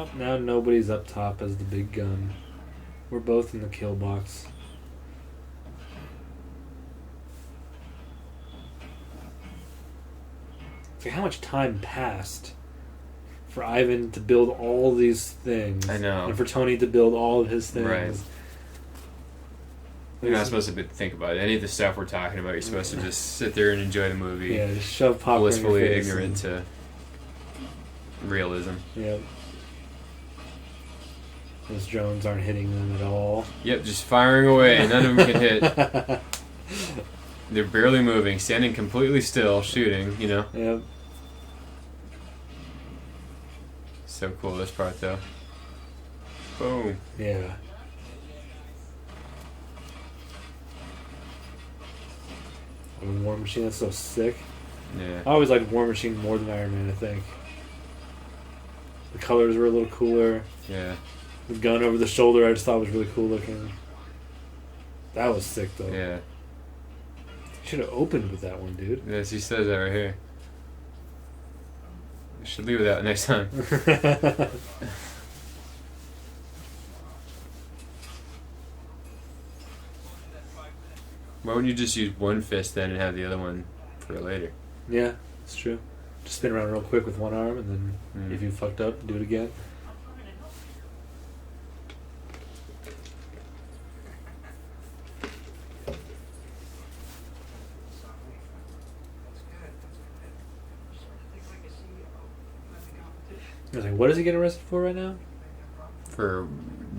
die. Oh, now nobody's up top as the big gun. We're both in the kill box. It's like how much time passed for Ivan to build all these things. I know. And for Tony to build all of his things. Right. You're not supposed to think about it. Any of the stuff we're talking about, you're supposed to just sit there and enjoy the movie. Yeah, just shove popcorn Blissfully in your face ignorant to realism. Yep. Those drones aren't hitting them at all. Yep, just firing away. None of them can hit. They're barely moving, standing completely still, shooting, you know. Yep. So cool, this part, though. Boom. Yeah. War Machine, that's so sick. Yeah. I always liked War Machine more than Iron Man, I think. The colors were a little cooler. Yeah. The gun over the shoulder I just thought was really cool looking. That was sick, though. Yeah. Should have opened with that one, dude. Yes, he says that right here. We should leave it out next time. Why wouldn't you just use one fist then and have the other one for later? Yeah, it's true. Just spin around real quick with one arm, and then Mm. if you fucked up, do it again. I was like, what is he getting arrested for right now? For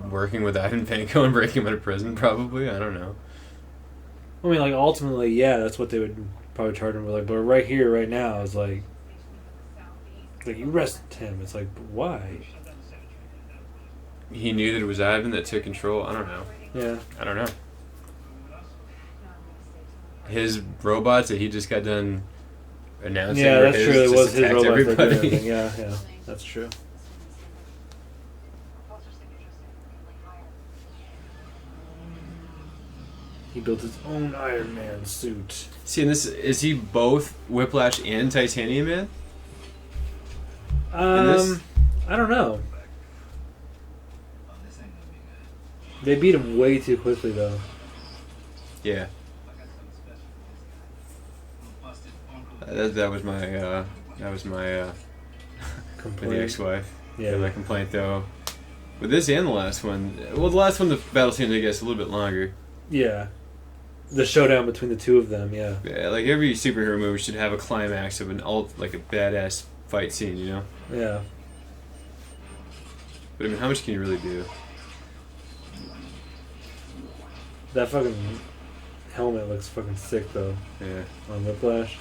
working with Ivan Panko and breaking him out of prison, probably? I don't know. I mean, like, ultimately, yeah, that's what they would probably charge him with. Like, but right here, right now, is like you arrested him. It's like, but why? He knew that it was Ivan that took control. I don't know. Yeah. I don't know. His robots that he just got done announcing. Yeah, were that's his, true. It just was his attacked robot that did everybody. everything. Yeah, yeah, that's true. He built his own Iron Man suit. See, and this is he both Whiplash and Titanium Man? this? I don't know. They beat him way too quickly, though. Yeah. That was my with the Complaint. ex-wife. Yeah. that complaint though. With this and the last one, well, the last one the battle seemed I guess a little bit longer. Yeah. The showdown between the two of them. Yeah. Yeah, like every superhero movie should have a climax of like a badass fight scene, you know. Yeah. But I mean, how much can you really do? That fucking helmet looks fucking sick though Yeah. on Whiplash.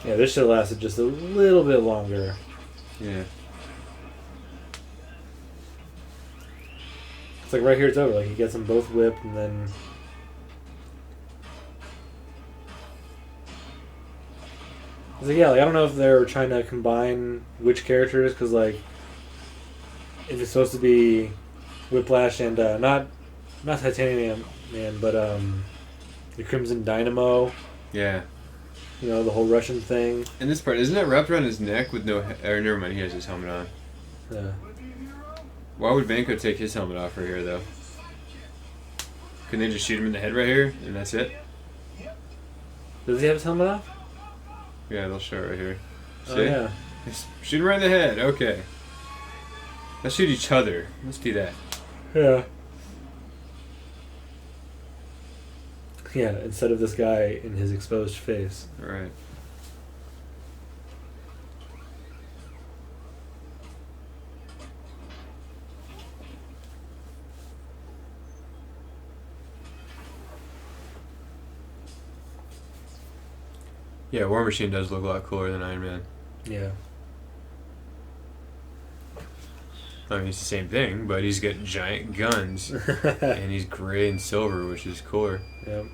Yeah, this should have lasted just a little bit longer. Yeah. It's like right here it's over. Like he gets them both whipped and then it's like, yeah, like I don't know if they're trying to combine which characters because like if it's supposed to be Whiplash and not Titanium Man, but the Crimson Dynamo. Yeah. You know, the whole Russian thing. And this part, isn't that wrapped around his neck with no... Or never mind, he has his helmet on. Yeah. Why would Vanko take his helmet off right here, though? Couldn't they just shoot him in the head right here, and that's it? Does he have his helmet off? Yeah, they'll show it right here. See? Oh, yeah. Just shoot him right in the head, okay. Let's shoot each other. Let's do that. Yeah. Yeah, instead of this guy in his exposed face. Alright. Yeah, War Machine does look a lot cooler than Iron Man. Yeah. I mean, it's the same thing, but he's got giant guns, and he's gray and silver, which is cooler. Yep.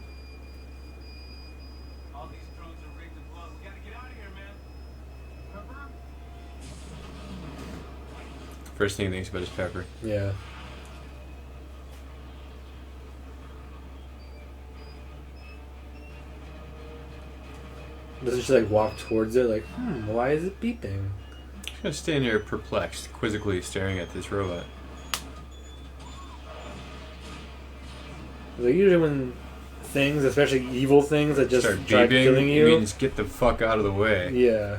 All these drones are rigged to blow. We gotta get out of here, man. Remember? First thing he thinks about is Pepper. Yeah. Doesn't she like walk towards it like, why is it beeping? She's gonna stand here perplexed, quizzically staring at this robot. Like usually when things, especially evil things that just Start try beeping, killing it you. means get the fuck out of the way. Yeah.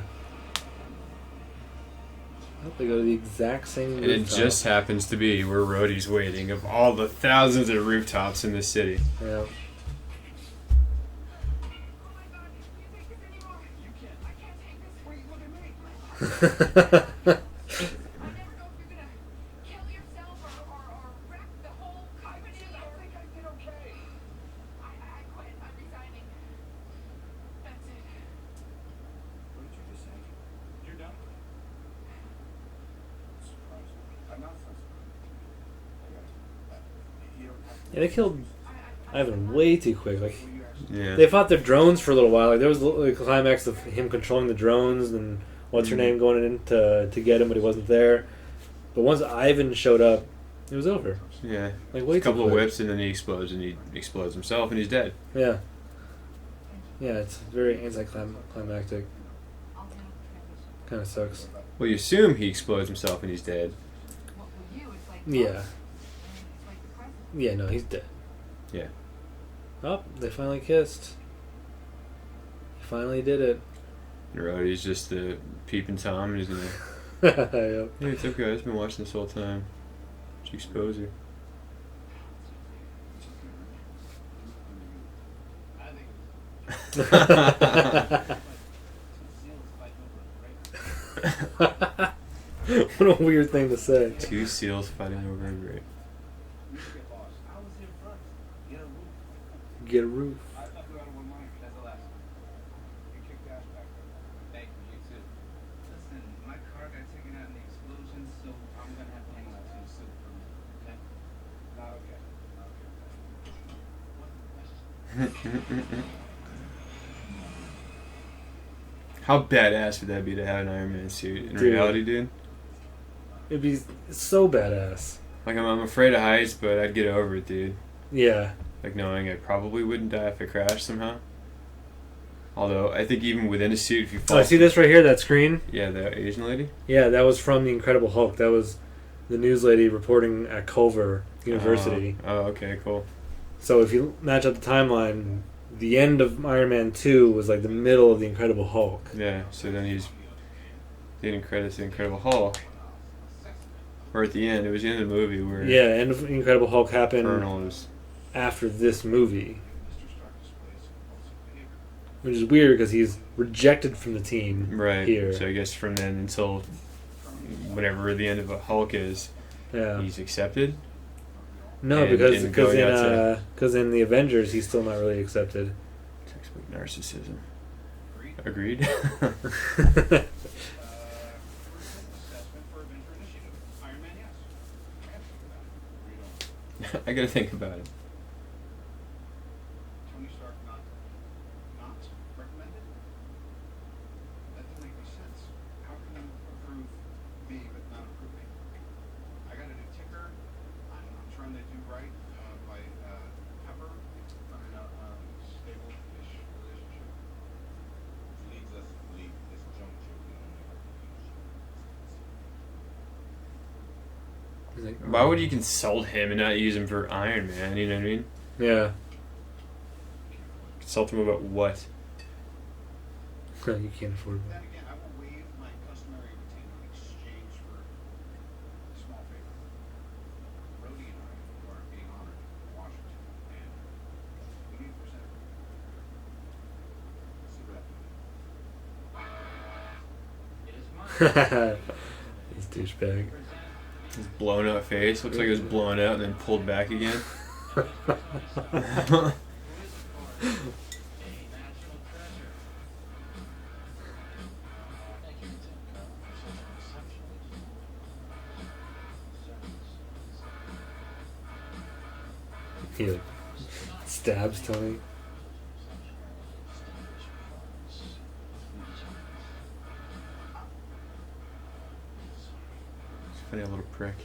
Oh, they go to the exact same And it rooftop. just happens to be where Rhodey's waiting, of all the thousands of rooftops in this city. Yeah. I never know if you're gonna kill yourself or wreck the whole company. I think I did okay. I quit. I'm resigning. That's it. What did you just say? You're done? Surprised. I'm not surprised. I got you. You don't have to. Yeah, they killed Ivan way too quick. Like Yeah. they fought their drones for a little while. Like there was the climax of him controlling the drones and what's her name going in to get him, but he wasn't there. But once Ivan showed up, it was over. Yeah. Like way A couple too of quick. whips and then he explodes himself and he's dead. Yeah. Yeah, it's very anticlimactic. Kind of sucks. Well, you assume he explodes himself and he's dead. What for you, it's like Yeah. it's like the president. Yeah, no, he's dead. Yeah. Oh, they finally kissed. He finally did it. And Rhodey's just the peeping Tom and he's gonna... Yep. Yeah, it's okay, I've been watching this whole time. She exposed her. What a weird thing to say. Two seals fighting over a grape. I was in front. Get a roof. Get a roof. I thought we were out of one mind. That's the last. You kicked ass back there. Thank you. You too. Listen, my car got taken out in the explosion, so I'm gonna have to hang out to the suit for a minute. Okay? Not okay. Not okay. How badass would that be to have an Iron Man suit in Dude. reality, dude? It'd be so badass. Like, I'm afraid of heights, but I'd get over it, dude. Yeah. Like, knowing I probably wouldn't die if I crashed somehow. Although, I think even within a suit, if you fall... Oh, see this right here, that screen? Yeah, the Asian lady? Yeah, that was from the Incredible Hulk. That was the news lady reporting at Culver University. Oh, okay, cool. So if you match up the timeline, the end of Iron Man 2 was like the middle of the Incredible Hulk. Yeah, so then he's getting credits to Incredible Hulk. Or at the end, it was the end of the movie where Yeah, end of Incredible Hulk happened Colonel was. after this movie, Mr. Stark displays impulsive behavior. which is weird because he's rejected from the team Right. here. So I guess from then until whatever the end of a Hulk is, Yeah. he's accepted. No, and- because and because going in out to- in the Avengers he's still not really accepted. Textbook narcissism. Agreed. Agreed. Assessment for Avenger Initiative. Iron Man, yes. We don't. I gotta think about it. Tony Stark not recommended? That doesn't make any sense. How can you approve me but not approve me? I got a new ticker. I'm trying to do right by Pepper. I'm in a stable-ish relationship. Which leads us to believe this juncture we only have to use. He's like, Why would you consult him and not use him for Iron Man? You know what I mean? Yeah. Consult him about what? You can't afford Then it. again, I will waive my customary retainer in exchange for a small favor. Rhodey and I are being honored in Washington, and we need to present. Let's see what happens. This douchebag. His blown out face. Looks like it was blown out and then pulled back again. He like stabs Tony. Funny, a little prick.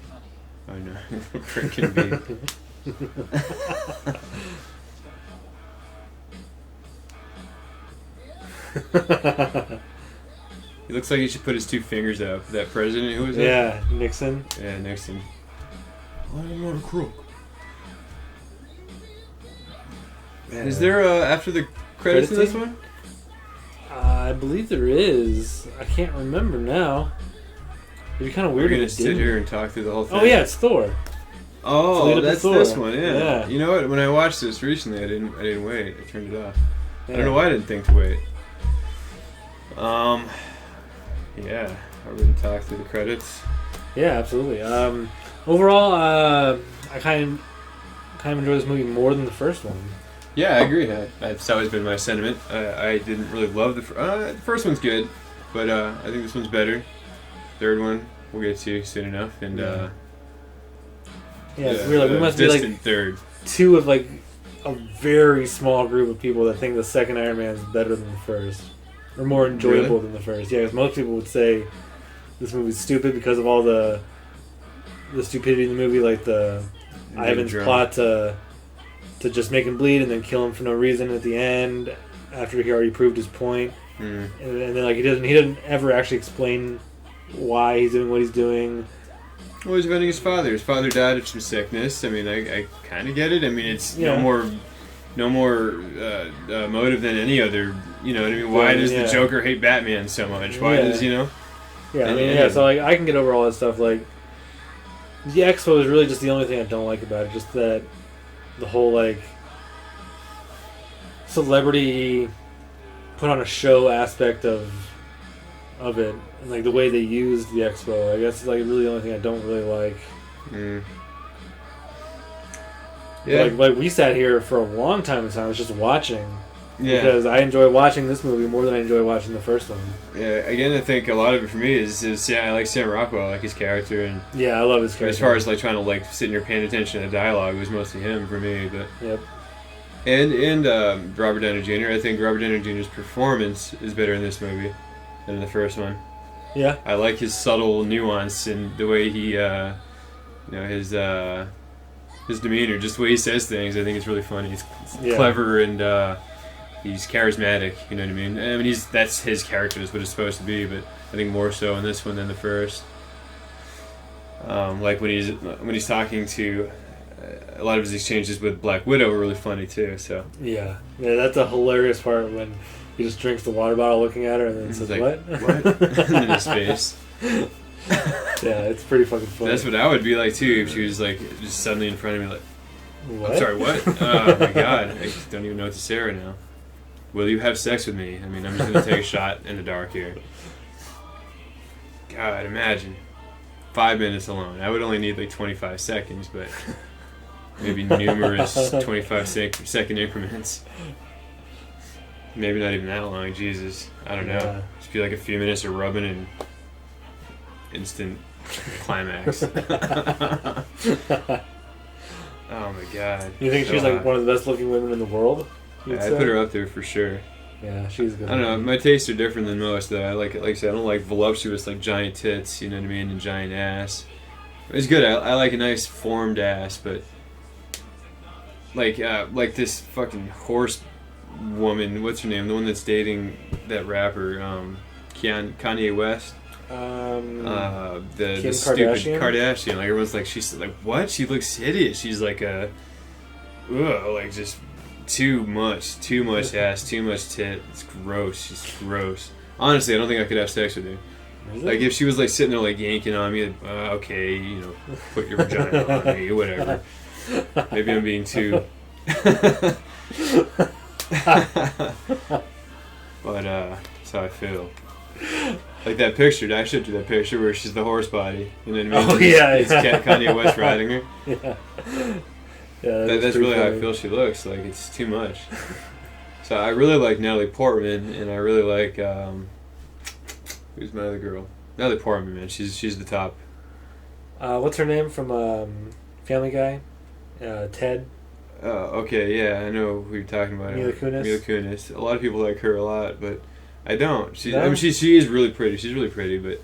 Oh no, a prick can be. He looks like he should put his two fingers up. That president, who was that? Yeah, Nixon. Yeah, Nixon. I'm not a crook. Is there after the credits in this Credit one? I believe there is. I can't remember now. It'd be kind of We're weird gonna if it sit didn't. here and talk through the whole thing. Oh yeah, it's Thor. Oh, Lead up to that's Thor. this one. Yeah. Yeah. You know what? When I watched this recently, I didn't wait. I turned it off. I Yeah. don't know why I didn't think to wait. Yeah. Are we gonna talk through the credits? Yeah, absolutely. Overall, I kind of enjoy this movie more than the first one. Yeah, I agree. That's always been my sentiment. I didn't really love the first one's good, but I think this one's better. Third one we'll get to soon enough, and Yeah, it's weird. Like, we must be distant like third. two of like a very small group of people that think the second Iron Man is better than the first, or more enjoyable Really? than the first. Yeah, because most people would say this movie's stupid because of all the stupidity in the movie, like the Ivan's Drum. plot to just make him bleed and then kill him for no reason at the end after he already proved his point, Mm. and then like he doesn't ever actually explain why he's doing what he's doing. Well, he's avenging his father. His father died of some sickness. I mean, I kind of get it. I mean, it's Yeah. no more motive than any other. You know what I mean? Why does Yeah. the Joker hate Batman so much? Why Yeah. does Yeah, I And- mean, and- yeah. So like, I can get over all that stuff. Like, the Expo is really just the only thing I don't like about it. Just that the whole like celebrity put on a show aspect of it, and like the way they used the Expo. I guess is like really the only thing I don't really like. Mm. But, Yeah, like we sat here for a long time this time. I was just watching yeah. because I enjoy watching this movie more than I enjoy watching the first one. Yeah, again, I think a lot of it for me is I like Sam Rockwell, I like his character, and Yeah, I love his character. as far as like trying to like sit here paying attention to the dialogue, it was mostly him for me. But Yep. and Robert Downey Jr. I think Robert Downey Jr.'s performance is better in this movie than in the first one. Yeah. I like his subtle nuance and the way he, his demeanor, just the way he says things. I think it's really funny. He's Yeah. clever and he's charismatic. You know what I mean? I mean, that's his character. Is what it's supposed to be. But I think more so in this one than the first. Like when he's talking to a lot of his exchanges with Black Widow were really funny too. So Yeah, that's a hilarious part when he just drinks the water bottle looking at her and then he's says, like, "What?" What? In his face. Yeah, it's pretty fucking funny. That's what I would be like too if she was like just suddenly in front of me like, What? I'm sorry, what? Oh my god, I don't even know what to say right now. Will you have sex with me? I mean, I'm just gonna take a shot in the dark here. God, imagine 5 minutes alone. I would only need like 25 seconds, but maybe numerous 25-second increments. Maybe not even that long. Jesus, I don't know. Yeah. Just be like a few minutes of rubbing and instant climax. Oh my god. You think So she's like hot. one of the best looking women in the world? Yeah, you'd I'd say? put her up there for sure. Yeah, she's good. I don't know. My tastes are different than most. Though I like I said, I don't like voluptuous like giant tits. You know what I mean? And giant ass. It's good. I like a nice formed ass, but like this fucking horse woman. What's her name? The one that's dating that rapper, Kanye West. The Kim stupid Kardashian? Kardashian. Like everyone's like, she's like, what? She looks hideous. She's like like just too much ass, too much tit. It's gross. She's gross. Honestly, I don't think I could have sex with her. Is it? Like if she was like sitting there like yanking on me, okay, you know, put your vagina on me, whatever. Maybe I'm being too. But that's how I feel. Like that picture, I showed you that picture where she's the horse body. You know what I mean? Oh, yeah, It's yeah. Kanye West riding her. Yeah. Yeah, That's really how I feel she looks. Like it's too much. So I really like Natalie Portman, and I really like who's my other girl? Natalie Portman, man. She's the top. What's her name from Family Guy? Ted. Okay, yeah, I know who you're talking about. Mila Kunis? Mila Kunis. A lot of people like her a lot, but I don't. No? I mean, she is really pretty. She's really pretty, but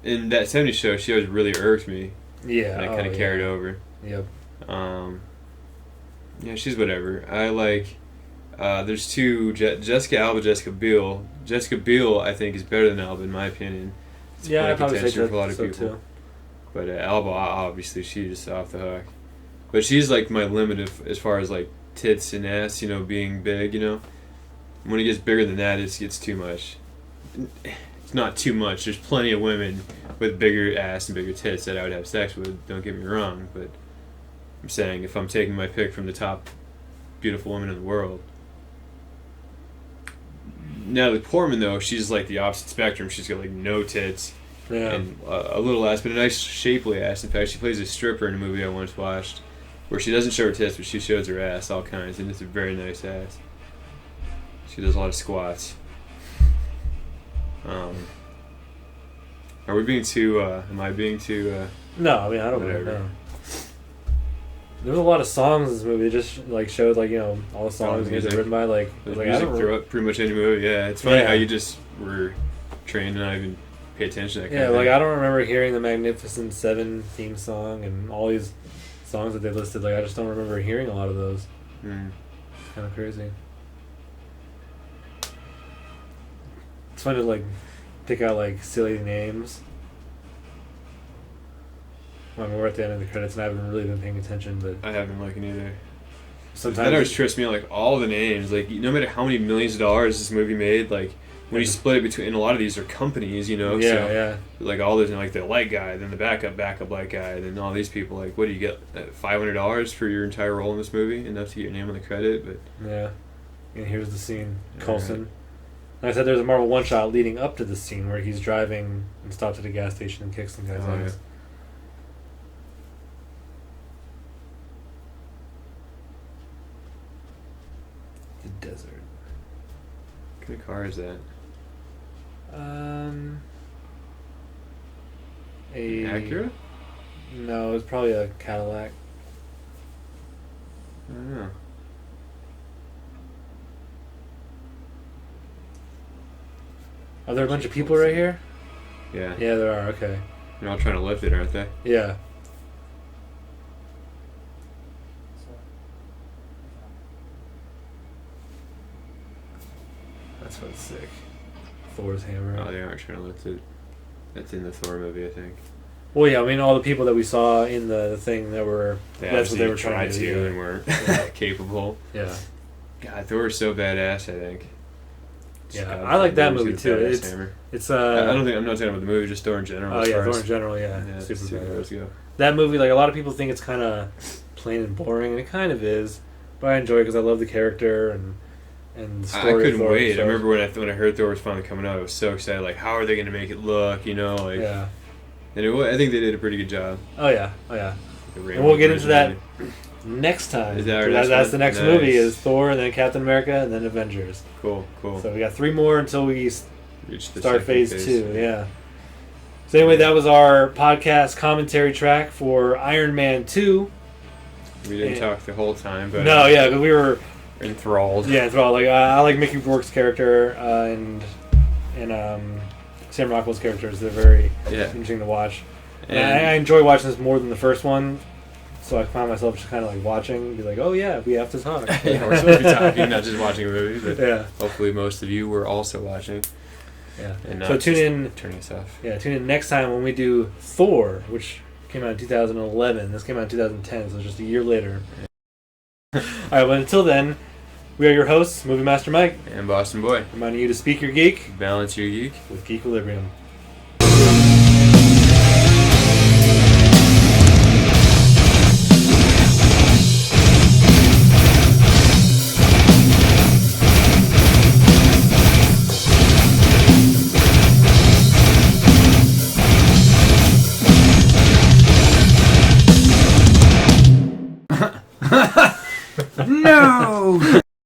in that '70s show, she always really irked me. Yeah. And I kind of carried over. Yep. Yeah, she's whatever. I like. There's two Jessica Alba, Jessica Biel. Jessica Biel, I think, is better than Alba in my opinion. It's Yeah, quite I'd probably say contention for a lot of so people. too. But Alba, obviously, she's off the hook. But she's like my limit as far as like tits and ass, you know, being big, you know. When it gets bigger than that, it gets too much. It's not too much. There's plenty of women with bigger ass and bigger tits that I would have sex with. Don't get me wrong, but I'm saying if I'm taking my pick from the top beautiful woman in the world. Natalie Portman, though, she's like the opposite spectrum. She's got like no tits Yeah. and a little ass, but a nice shapely ass. In fact, she plays a stripper in a movie I once watched where she doesn't show her tits, but she shows her ass, all kinds, and it's a very nice ass. She does a lot of squats. Are we being too, am I being too, No, I mean I don't really Whatever. know. There was a lot of songs in this movie. It just like showed like all the songs music. written by like. I the was like, I music don't throughout pretty much any movie, yeah. It's funny Yeah. how you just were trained to not even pay attention to that kind Yeah, of like thing. I don't remember hearing the Magnificent Seven theme song and all these songs that they listed. Like I just don't remember hearing a lot of those. Mm. It's kind of crazy. It's fun to like pick out like silly names. I mean, we're at the end of the credits and I haven't really been paying attention, but I haven't liking either. sometimes That always trips me out, like all the names, like no matter how many millions of dollars this movie made, like when you split it between, and a lot of these are companies, you know, yeah, so yeah. like all those, like the light guy, then the backup light guy, then all these people, like what do you get, $500 for your entire role in this movie, enough to get your name on the credit, but Yeah. And here's the scene. All Coulson. Like I said, there's a Marvel one shot leading up to this scene where he's driving and stops at a gas station and kicks some guy's Oh, ass. The desert. what kind of car is that? A Acura? No, it's probably a Cadillac. I don't know. Are there a bunch of people right here? Yeah. Yeah, there are. Okay. They're all trying to lift it, aren't they? Yeah. That's what's sick. Thor's hammer. Oh, they aren't trying to lift it. That's in the Thor movie, I think. Well, yeah, I mean, all the people that we saw in the thing that were that's what they were trying tried to do. and weren't capable. Yeah, God, Thor is so badass. I think. yeah, God, I like that Thor's movie got a too. badass hammer. It's I don't think I'm not talking about the movie, just Thor in general. Oh as yeah, far Thor as- in general, yeah, Yeah, super superheroes badass. go. That movie, like a lot of people think it's kind of plain and boring, and it kind of is, but I enjoy it because I love the character and the I story. of couldn't Thor, wait. so- I remember when I heard Thor was finally coming out, I was so excited. Like, how are they going to make it look? You know, like. Yeah. And I think they did a pretty good job. Oh yeah. Oh yeah. The And Rainbow we'll get into Bridge that movie. next time. Is that our So next that's one? the next Nice. movie is Thor, and then Captain America, and then Avengers. Cool. So we got 3 more until we Reach the start second phase 2. Yeah. So anyway, that was our podcast commentary track for Iron Man 2. We didn't Yeah. talk the whole time, but No, yeah, because we were enthralled. enthralled. Like I like Mickey Rourke's character and Sam Rockwell's characters. They're very Yeah. interesting to watch. And And I enjoy watching this more than the first one. So I find myself just kind of like watching, and be like, oh yeah, we have to talk. yeah, we're supposed to be talking, not just watching a movie. But Yeah. hopefully, most of you were also watching. Yeah. And not So tune just in. turning us off. Yeah, tune in next time when we do Thor, which came out in 2011. This came out in 2010, so just a year later. All right, well, until then, we are your hosts, Movie Master Mike, And Boston Boy, reminding you to speak your geek balance your geek. with Geek Equilibrium.